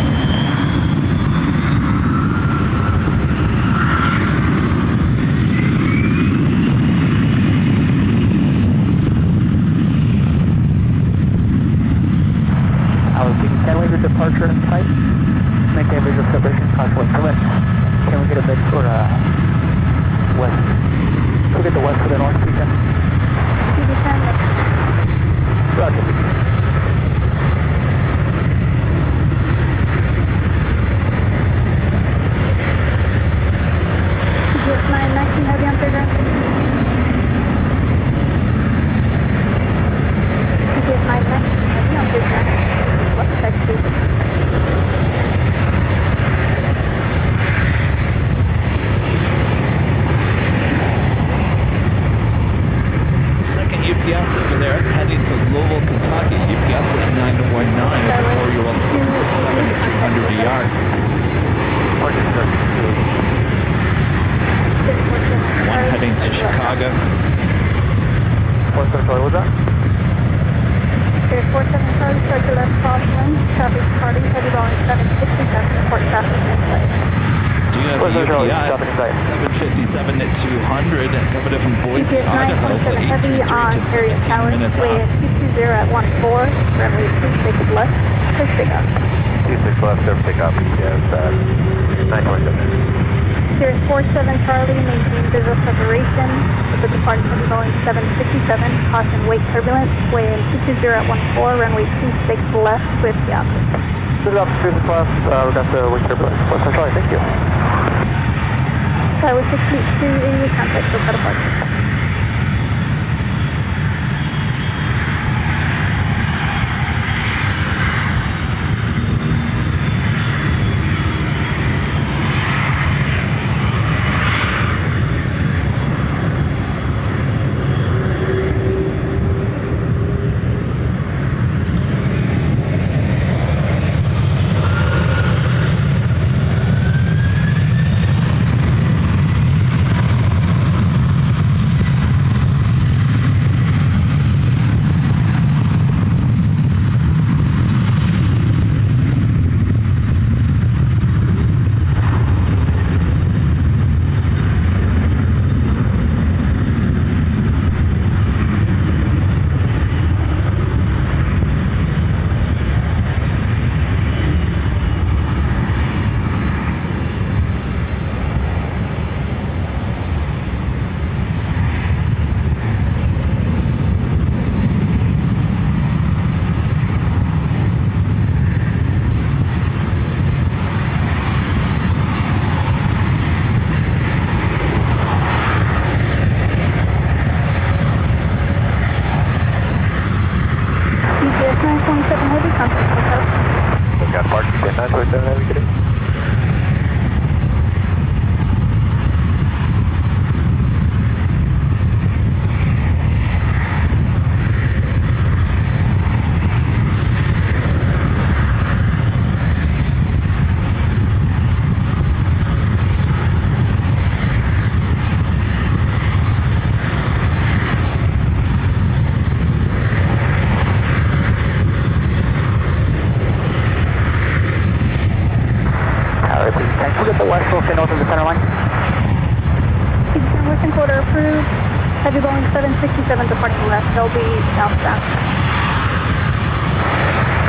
Departure and type. Maintain visual separation, conflict permit. Can we get a mid for west? Can we get the west for the north, please? CD10, Roger. TGS 919 heavy on third ground. TGS 919 heavy on third ground. Left side please. Second UPS over there heading to Louisville, Kentucky. UPS flight 919. It's a 4-year-old 767 300 ER. This is one heading to Chicago. What's the Charlie, what's that? There's 47 Charlie, start to left crosswind, traffic party, heavy volume 767, report traffic inside. Do you have a UPS 757 at 200 and coming in from Boise, Idaho, flight 833 to 17 minutes out. 220 at 14, runway 26 left, push pick up. 26 left, serve pickup, yes, 927. There's 47 Charlie, maintain visual separation with the departing heavy volume 767, caution wake turbulence, way in 220 at 14, runway 26 left, swift opposite. This is Officer Business Class, we got the wake turbulence. What's the Charlie, thank you. Skyway 62, immediate contact for departure. Heavy Boeing 767 departing left, they'll be southbound.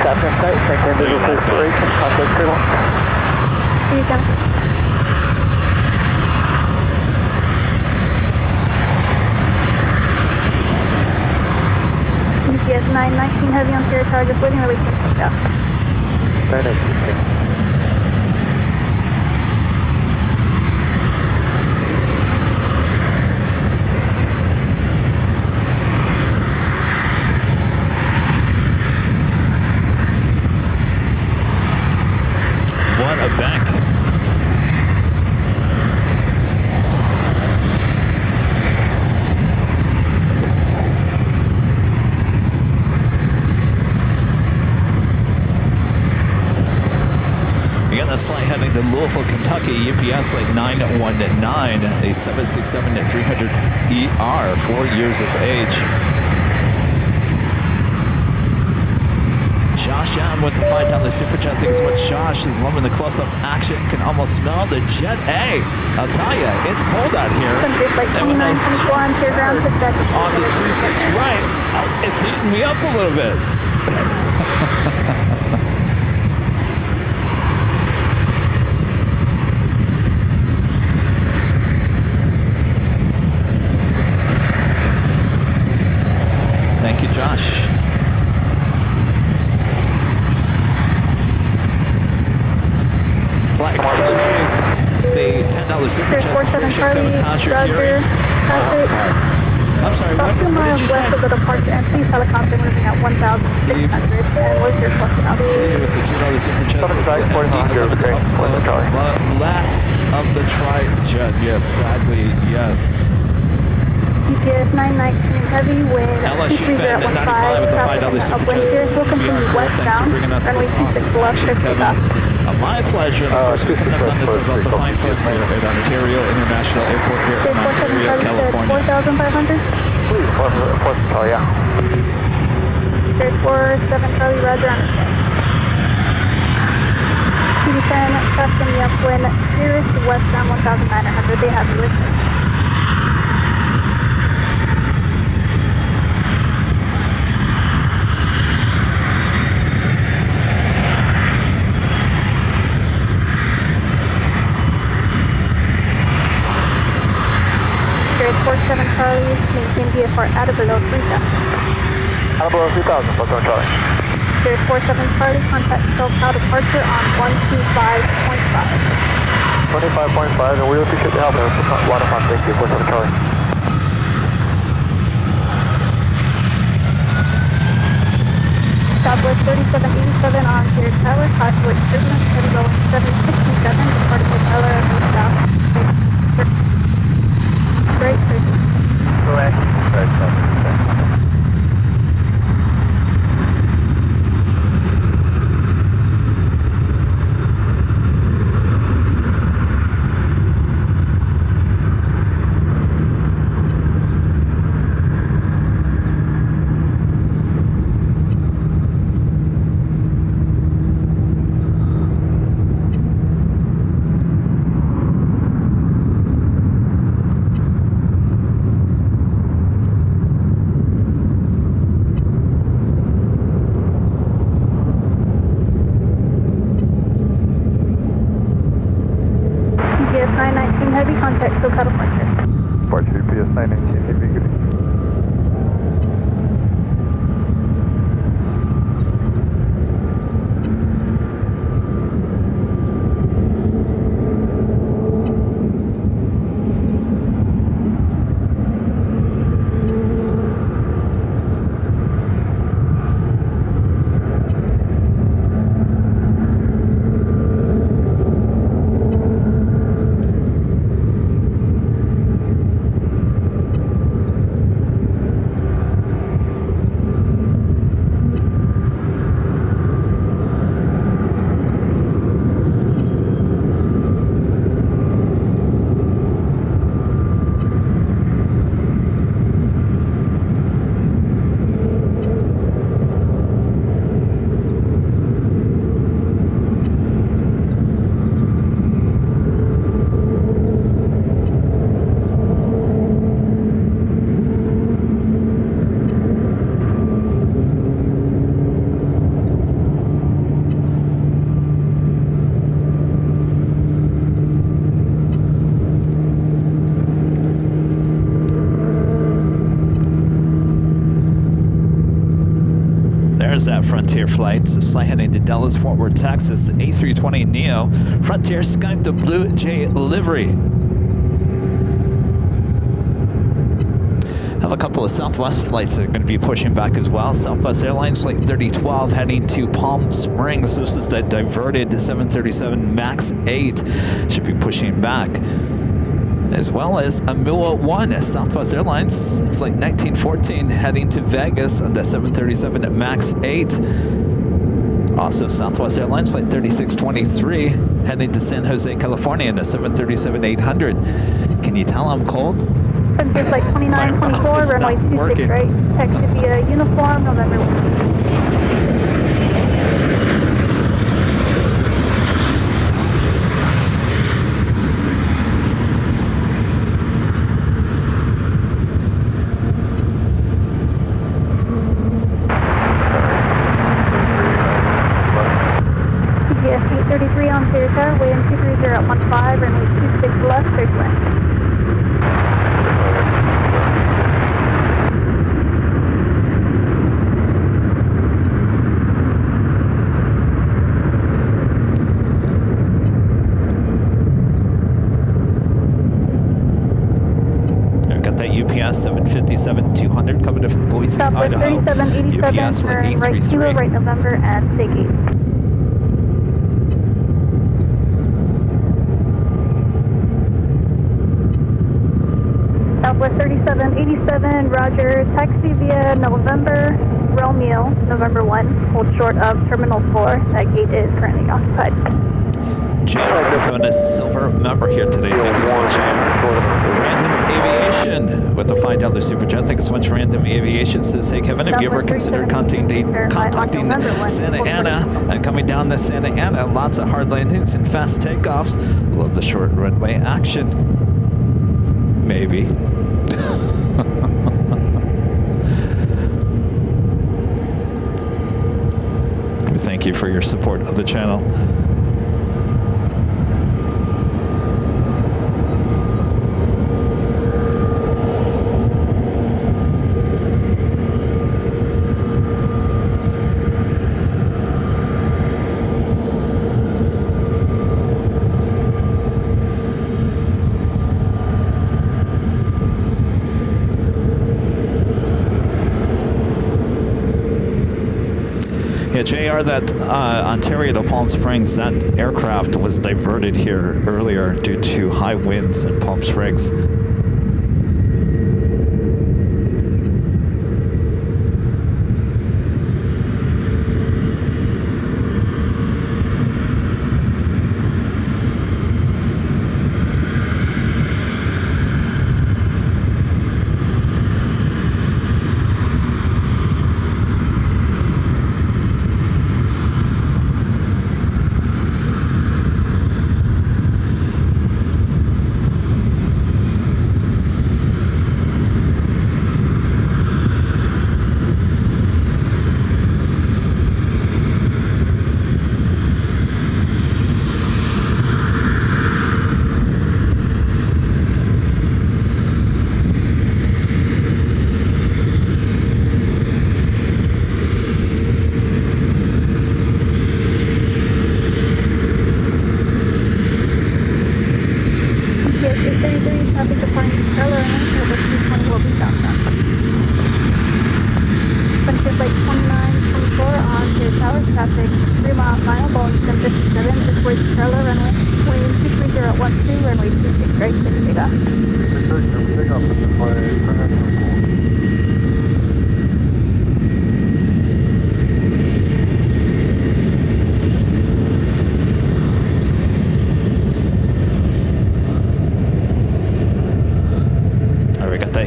Captain Site, thank you, visual for exploration, contact clear. See you again. UPS 919 Heavy on Sierra Tower, just waiting release and push out. 919. What a bank. Again, that's flight heading to Louisville, Kentucky, UPS flight 919, a 767-300ER, 4 years of age. Josh M with the $5 super chat. Thanks so much, Josh. He's loving the close-up action. Can almost smell the jet A. I'll tell you, it's cold out here. And when those jets turn on the 26 right, it's heating me up a little bit. Thank you, Josh. Flight Coach, the $10 super chat. Appreciate Kevin. How's your hearing? Oh, I'm fine. I'm sorry, what did you say? West of the departure and please helicopter moving at 1,600. What's your question? See you with the $2 super chat. MD-11 up close. Last of the tri-jet. Yes, sadly, yes. UPS 919 Heavy wind. LSU fan at 95 with the $5 super chat. This is CBR Cool. Thanks for bringing us this awesome action, Kevin. My pleasure. And of course, we couldn't have done this without the fine folks here at Ontario International Airport here in Ontario, California. 4,500? Please, 4 Charlie, yeah. There's 47 Charlie, roger, understand. TV10, trusting the upwind, nearest westbound 1,900, they have you listed. There's 47 Charlie, maintain VFR at or below 3,000. At or below 3,000, 47 Charlie. There's 47 Charlie, contact SoCal departure on 125.5. 25.5, and we appreciate the help and waterfront. Thank you, 47 Charlie. Southwest 3787 on Sierra Tower, Coswood Turbulence, Heavy Boeing 767, departing with LRF south. Great, Correct. that Frontier flight. This flight heading to Dallas, Fort Worth, Texas, A320neo. Frontier Skype the Blue Jay livery. Have a couple of Southwest flights that are going to be pushing back as well. Southwest Airlines Flight 3012 heading to Palm Springs. This is the diverted 737 MAX 8. Should be pushing back. As well as Amua 1, Southwest Airlines Flight 1914 heading to Vegas on the 737 MAX 8. Also Southwest Airlines Flight 3623 heading to San Jose, California on the 737-800. Can you tell I'm cold? Frontier Flight 2924, runway 26 right. Taxi via uniform, November 1. TGS 833 on clear car, William 230 at 15, runway 26 left, straight to land. UPS 757-200 coming in from Boise, Southwest Idaho. 3787, UPS flight turn right 833. kilo, right November, and stay gate. Southwest 3787, roger, taxi via November, Romeo, November 1, hold short of Terminal 4, that gate is currently occupied. JR becoming a silver member here today. Thank you so much, JR. Random Aviation with the $5 super chat. Thank you so much, Random Aviation. Says, hey, Kevin, have you ever considered contacting Santa Ana and coming down to Santa Ana? Lots of hard landings and fast takeoffs. Love the short runway action. Maybe. Thank you for your support of the channel. Yeah, JR, that Ontario to Palm Springs, that aircraft was diverted here earlier due to high winds in Palm Springs.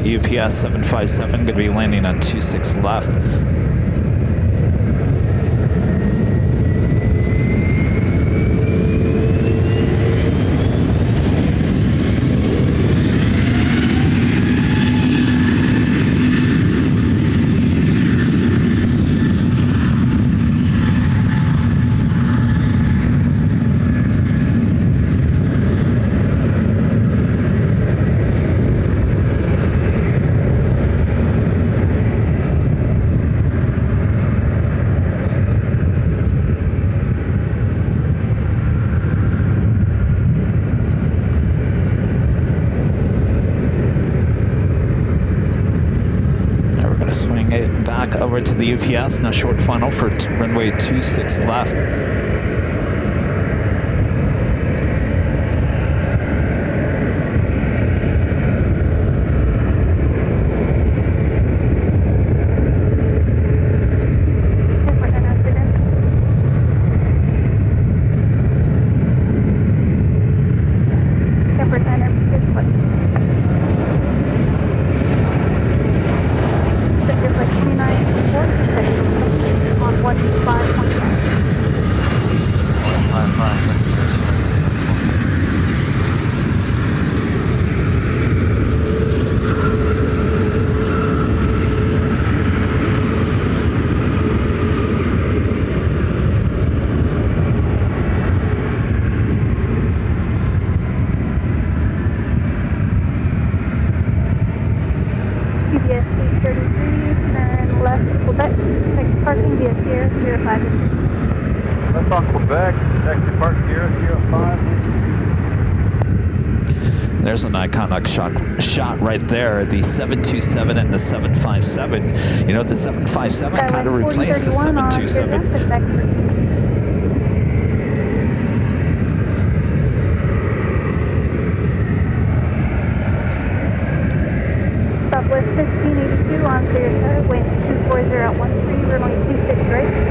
UPS 757 going to be landing on 26 left. back over to the UPS. Now short final for runway 26 left. There's an iconic shot right there, the 727 and the 757. You know, the 757 kind of replaced the 727. Southwest 1582 on Airside, wind 240 at 13, runway 26 right.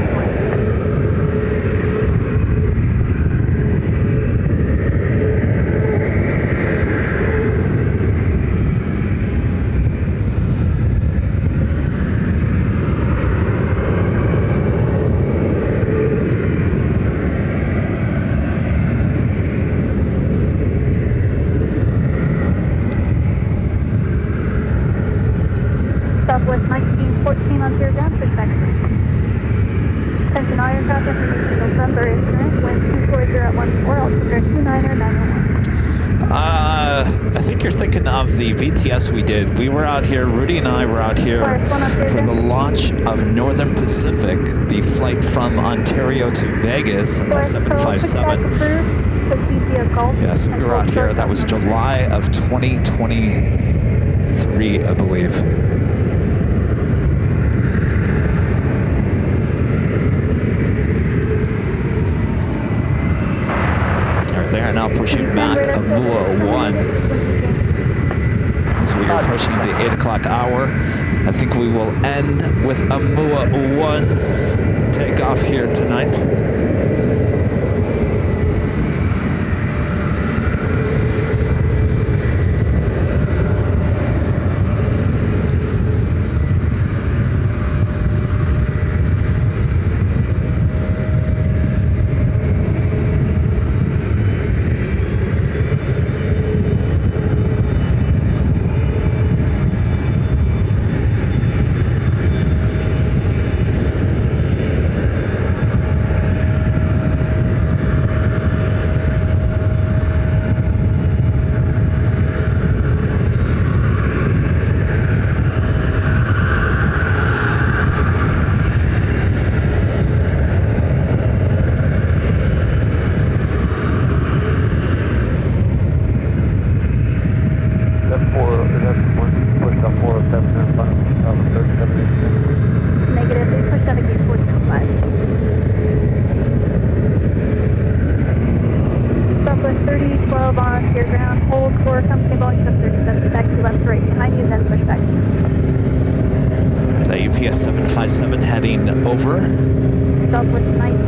Southwest 1914 on Pier Ground, perspective. Attention all aircraft information November is current, wind 240 at 14, altimeter 29er 901. I think you're thinking of the VTS we did. We were out here, Rudy and I were out here for the launch of Northern Pacific, the flight from Ontario to Vegas in the 757. Yes, we were out here. That was July of 2023, I believe. They are now pushing back Amua 1 as we are approaching the 8 o'clock hour. I think we will end with Amua 1's takeoff here tonight.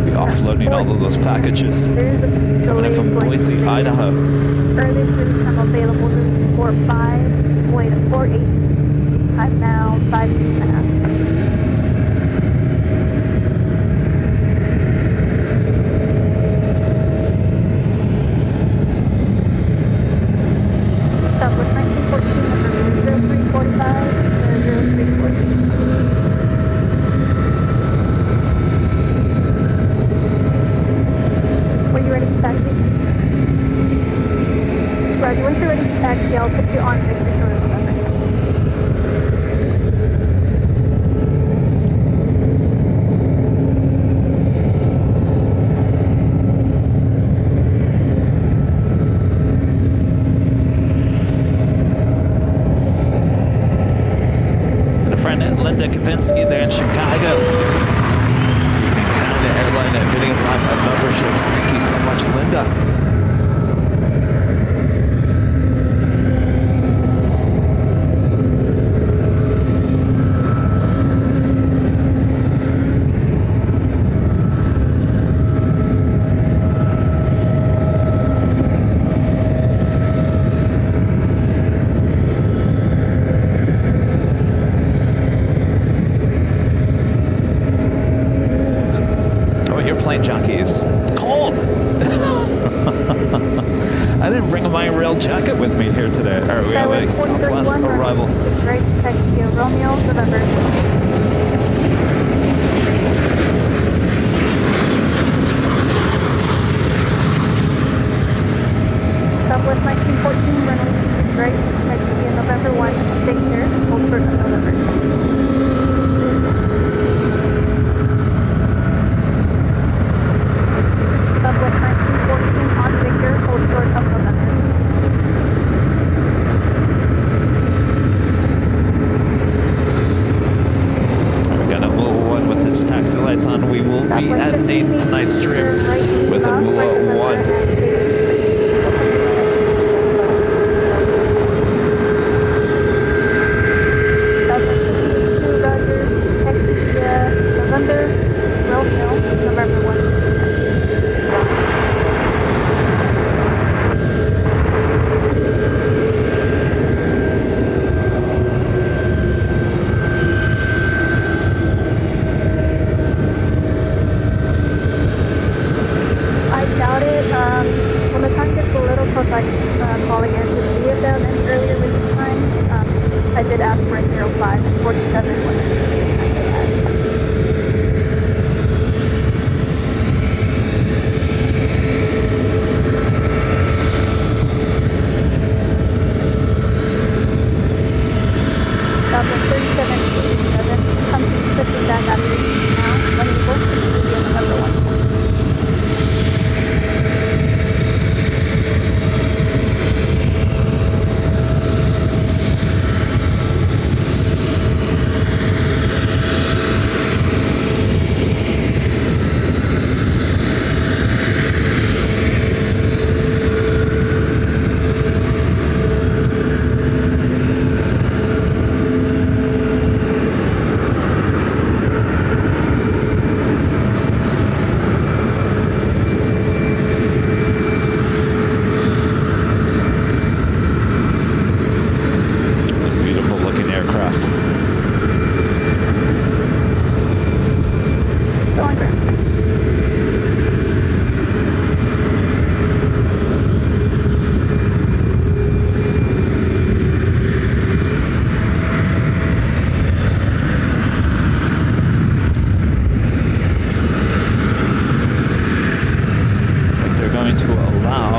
Be offloading all of those packages. Coming in from Boise, Idaho. Earliest release time available is 4-5, way to 4-8. Time now 5-6.5. Southwest 1914, number 0345 to 0340. Roger, once you're ready to taxi, I'll put you on discretion. Linda Kavinsky there in Chicago. Gifting 10 to Airline and Videos Live at memberships. Thank you so much, Linda. Plane Jockey is cold. I didn't bring my real jacket with me here today. All right, we have a Southwest arrival. Right, taxi Romeo, November. Southwest 1914, runway right, taxi November 1, stay here, hold short of November. Southwest 1914 on Victor, hold short of November. We're gonna move one with its taxi lights on. We will be ending tonight's trip with a MUA 1.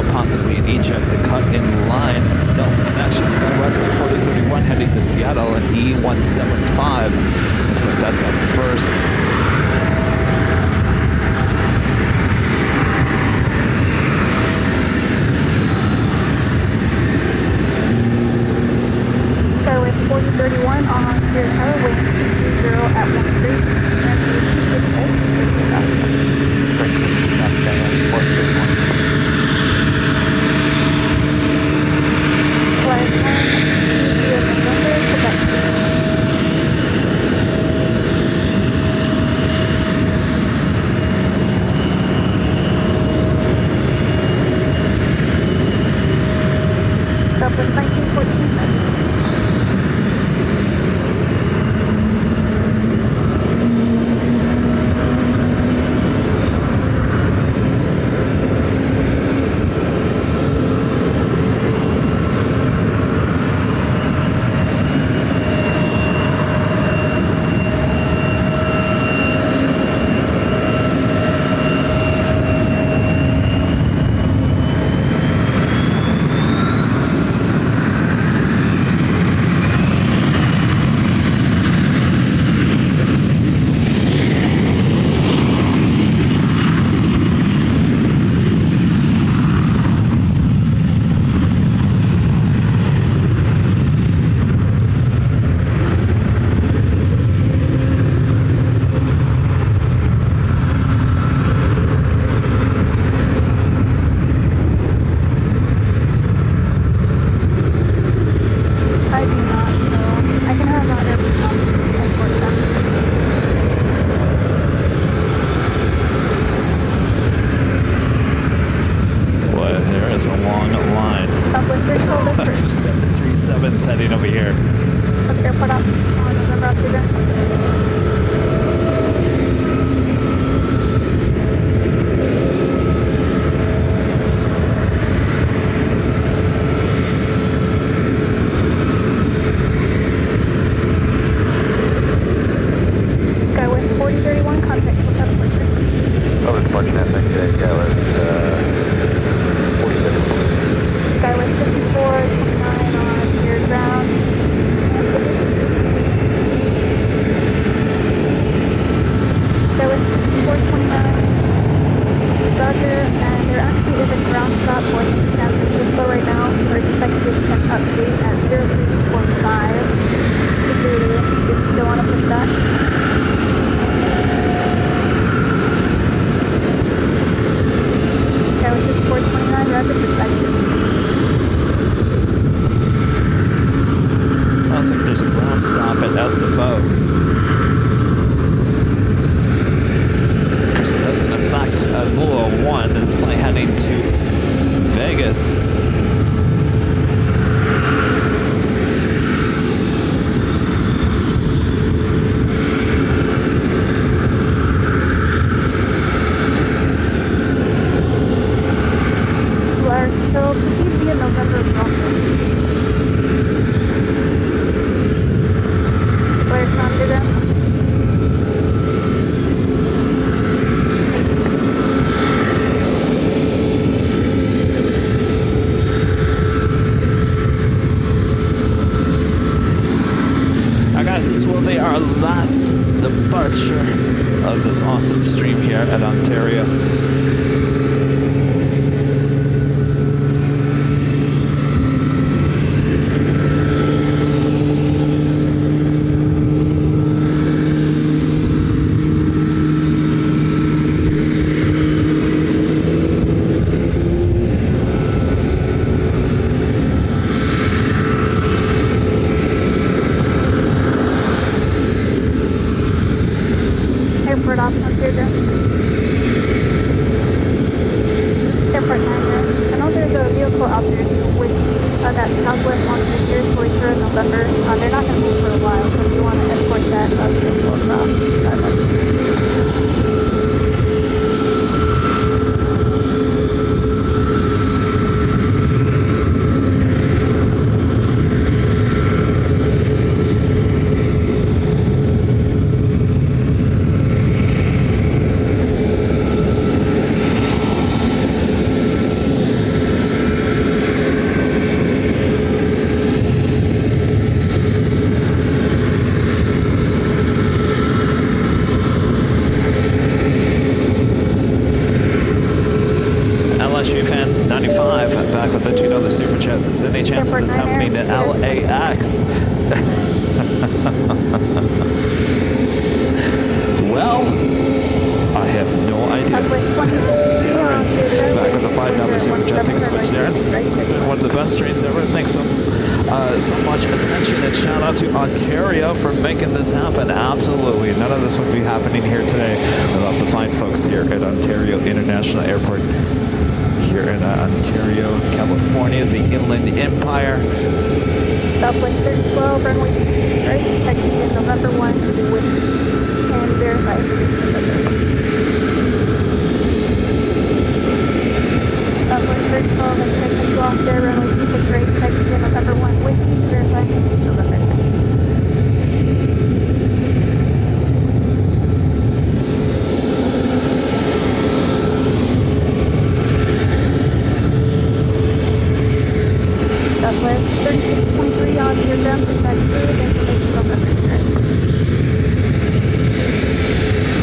Possibly an eject to cut in line. Delta Connection, Skywestway 4031 heading to Seattle and E175. Looks like that's up first. Skyway 4031 on Spirit Tower, waiting 220 at 13. And Southwest 1914. that. Tower 6429, rapid perspective. Sounds like there's a ground stop at SFO. Of course, it doesn't affect MUA 1. It's flight heading to Vegas. So, please be in November of Where's Underground? Now guys, this will be our last departure of this awesome stream here at Ontario. Airport off Ontario. Airport 9. I know there's a vehicle out there with that Southwest on here for sure in November. They're not going to move for a while, so if you want to escort that vehicle across, Fan 95 back with the $2 super chats. Is there any chance of this happening at LAX? Well, I have no idea. Darren, back with the $5 super chat. Thanks so much, Darren. This has been one of the best streams ever. Thanks so much attention and shout out to Ontario for making this happen. Absolutely. None of this would be happening here today without the fine folks here at Ontario International Airport. Here in Ontario, California, the Inland Empire. Southwest 612, runway right, taxi in November 1 with and verify. Southwest 612 and taxi off there, runway 26 right, taxi in November 1 with and verify. November 2. Southwest 36.3 on your ground perspective, information November.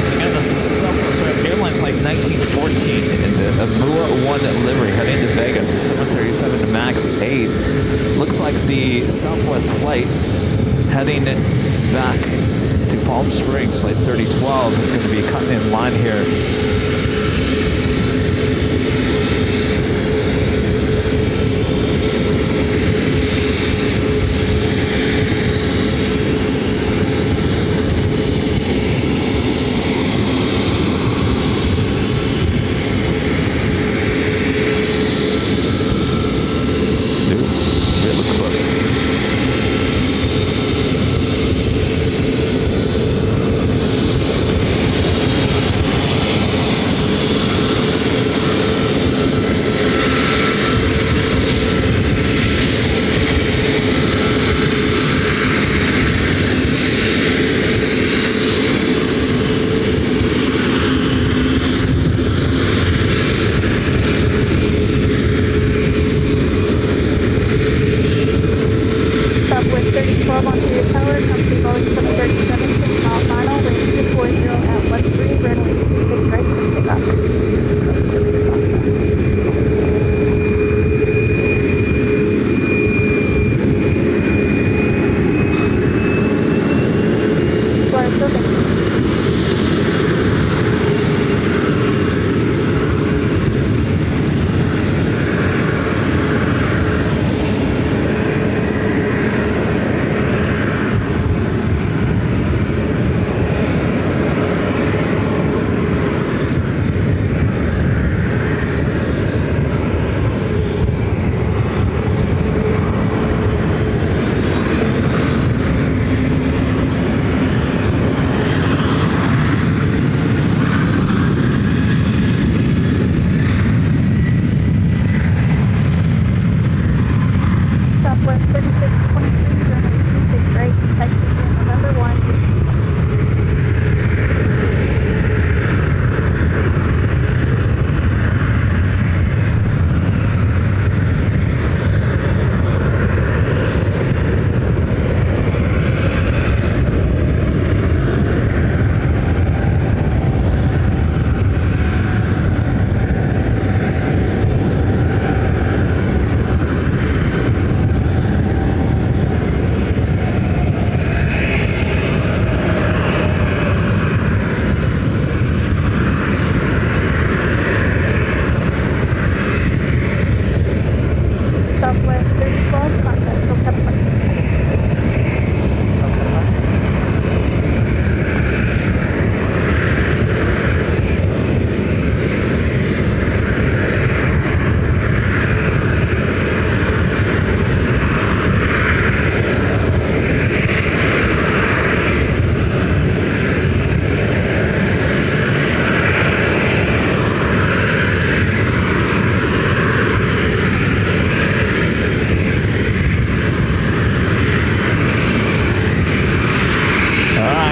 So again, this is Southwest Airlines flight 1914 in the MUA 1 livery heading to Vegas. It's 737 MAX 8. Looks like the Southwest flight heading back to Palm Springs, flight 3012. We're going to be cutting in line here.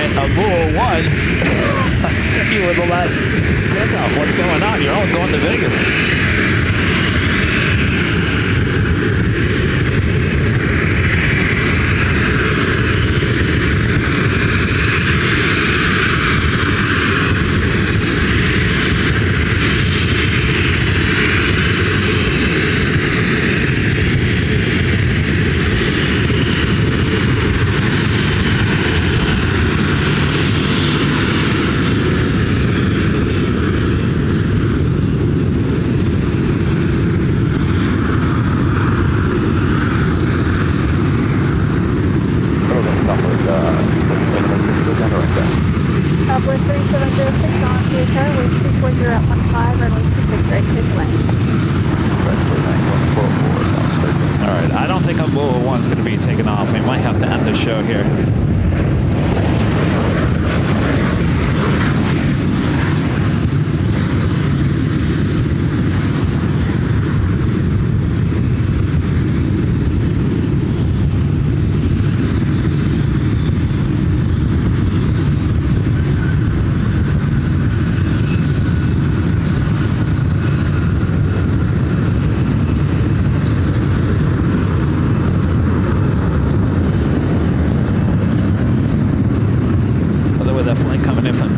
right, Abu 1. I sent you with the last takeoff. What's going on? You're all going to Vegas. Southwest 3706 on to Airside, wind 240 at 15, runway 26 right, this way. All right, I don't think Abu 1's going to be taken off. We might have to end the show here.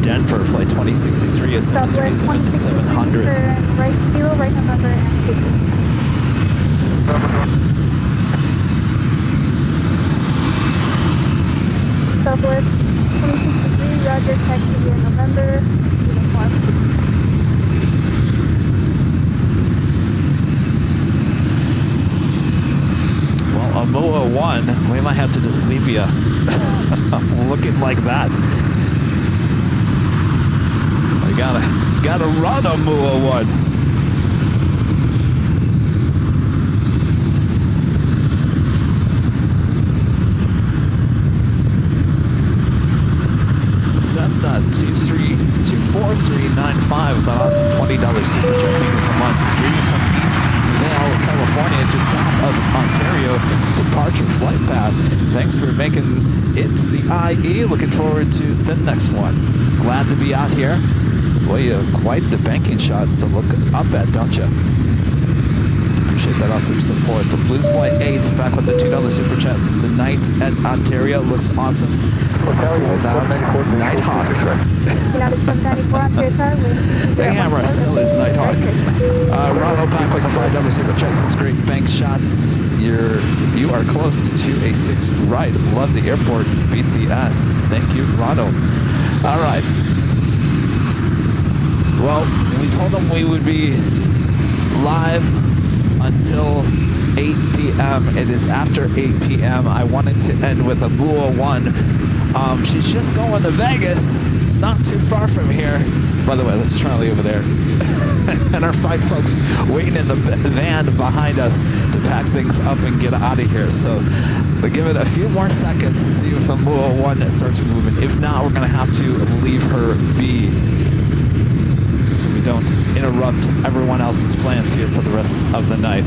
Denver, flight 2063 is 737-700. Right, 0, right November, and 2. Southwest 2063, Roger, taxi via November, uniform. Well, Amoa 1, we might have to just leave you looking like that. Gotta run Amoa 1. Cessna 24395 with an awesome $20 super chat. Thank you so much. It's greetings from East Vale, California, just south of Ontario. Departure flight path. Thanks for making it to the IE. Looking forward to the next one. Glad to be out here. Boy, you have quite the banking shots to look up at, don't you? Appreciate that awesome support. The Blues Boy 8 back with the $2 super chat since the night at Ontario looks awesome without Nighthawk. Hey Hammer still is Nighthawk. Ronald back with the $5 super chat since great bank shots. You are close to a 6 right. Love the airport BTS. Thank you, Ronald. All right. Well, we told them we would be live until 8 p.m. It is after 8 p.m. I wanted to end with Amoa 1. She's just going to Vegas, not too far from here. By the way, that's Charlie over there. And our fine folks waiting in the van behind us to pack things up and get out of here. So we'll give it a few more seconds to see if Amoa 1 starts moving. If not, we're going to have to leave her be, so we don't interrupt everyone else's plans here for the rest of the night.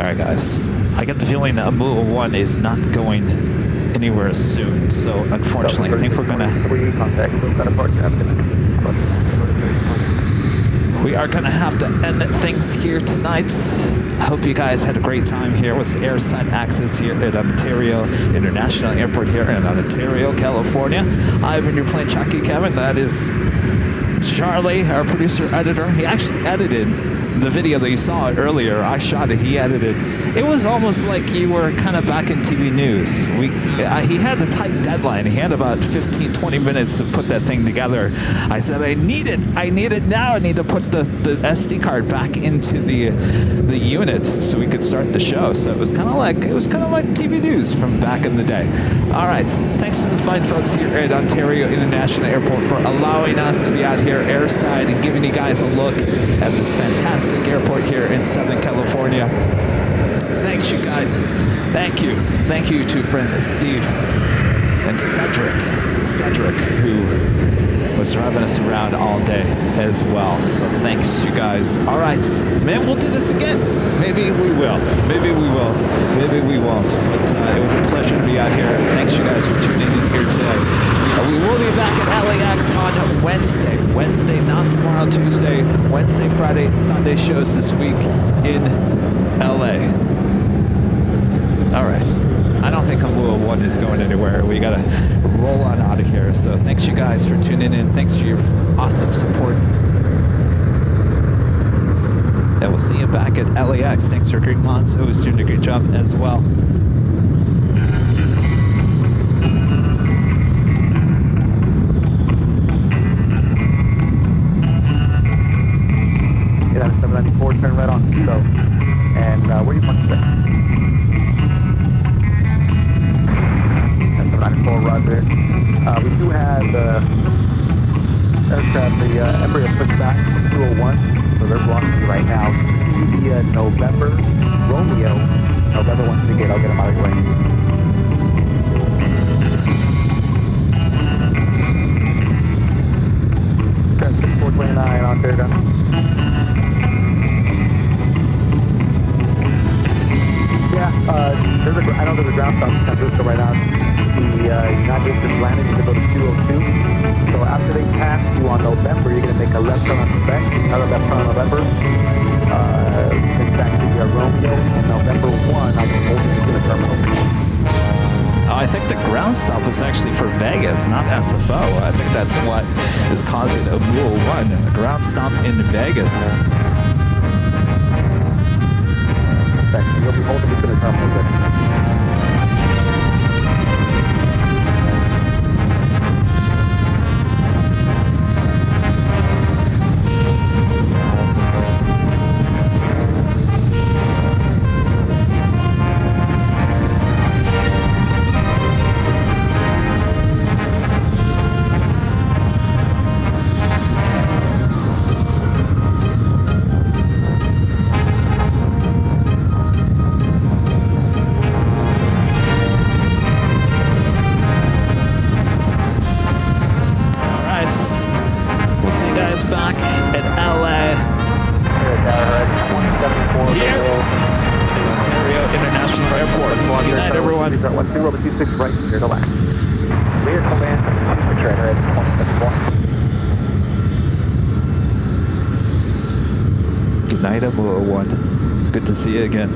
right, guys. I get the feeling that Amua 1 is not going anywhere soon. So, unfortunately, I think we're going to... We are going to have to end things here tonight. I hope you guys had a great time here with Airside Access here at Ontario International Airport here in Ontario, California. I've been your Plane Jockey Kevin. That is Charlie, our producer editor. He actually edited the video that you saw earlier. I shot it. He edited. It was almost like you were kind of back in TV news. He had a tight deadline. He had about 15, 20 minutes to put that thing together. I said, I need it now. I need to put the SD card back into the unit so we could start the show. So it was kind of like TV news from back in the day. All right. Thanks to the fine folks here at Ontario International Airport for allowing us to be out here airside and giving you guys a look at this fantastic airport here in Southern California. Thanks, you guys. Thank you. Thank you to friend Steve and Cedric, who was driving us around all day as well. So thanks, you guys. All right. Man, we'll do this again. Maybe we will. Maybe we will. Maybe we won't. But it was a pleasure to be out here. Thanks, you guys, for tuning in here today. We will be back at LAX on Wednesday. Wednesday, not tomorrow, Tuesday. Wednesday, Friday, Sunday shows this week in LA. All right. I don't think Amua 1 is going anywhere. We got to roll on out of here. So thanks, you guys, for tuning in. Thanks for your awesome support. And we'll see you back at LAX. Thanks for Greg Monzo, who's doing a great job as well. Get out of 794, turn right on Kilo. And where do you want to stay? 794, roger. We do have aircraft, the Embraer pushed back from 201, so they're blocking you right now. The November Romeo, November 1 ticket, I'll get them out of the way. Aircraft 6429 on there, done. Yeah, I know there's a ground stop in San Francisco right now. The United States landing is going to go to 202. So after they pass you on November, you're going to make a left turn on Spec, another left turn on November. Take back to your Romeo, and November 1, I'll be holding you to the terminal. I think the ground stop was actually for Vegas, not SFO. I think that's what is causing Amua 1, a ground stop in Vegas. You'll be holding it to the terminal. Good night, Amua 1. Good to see you again.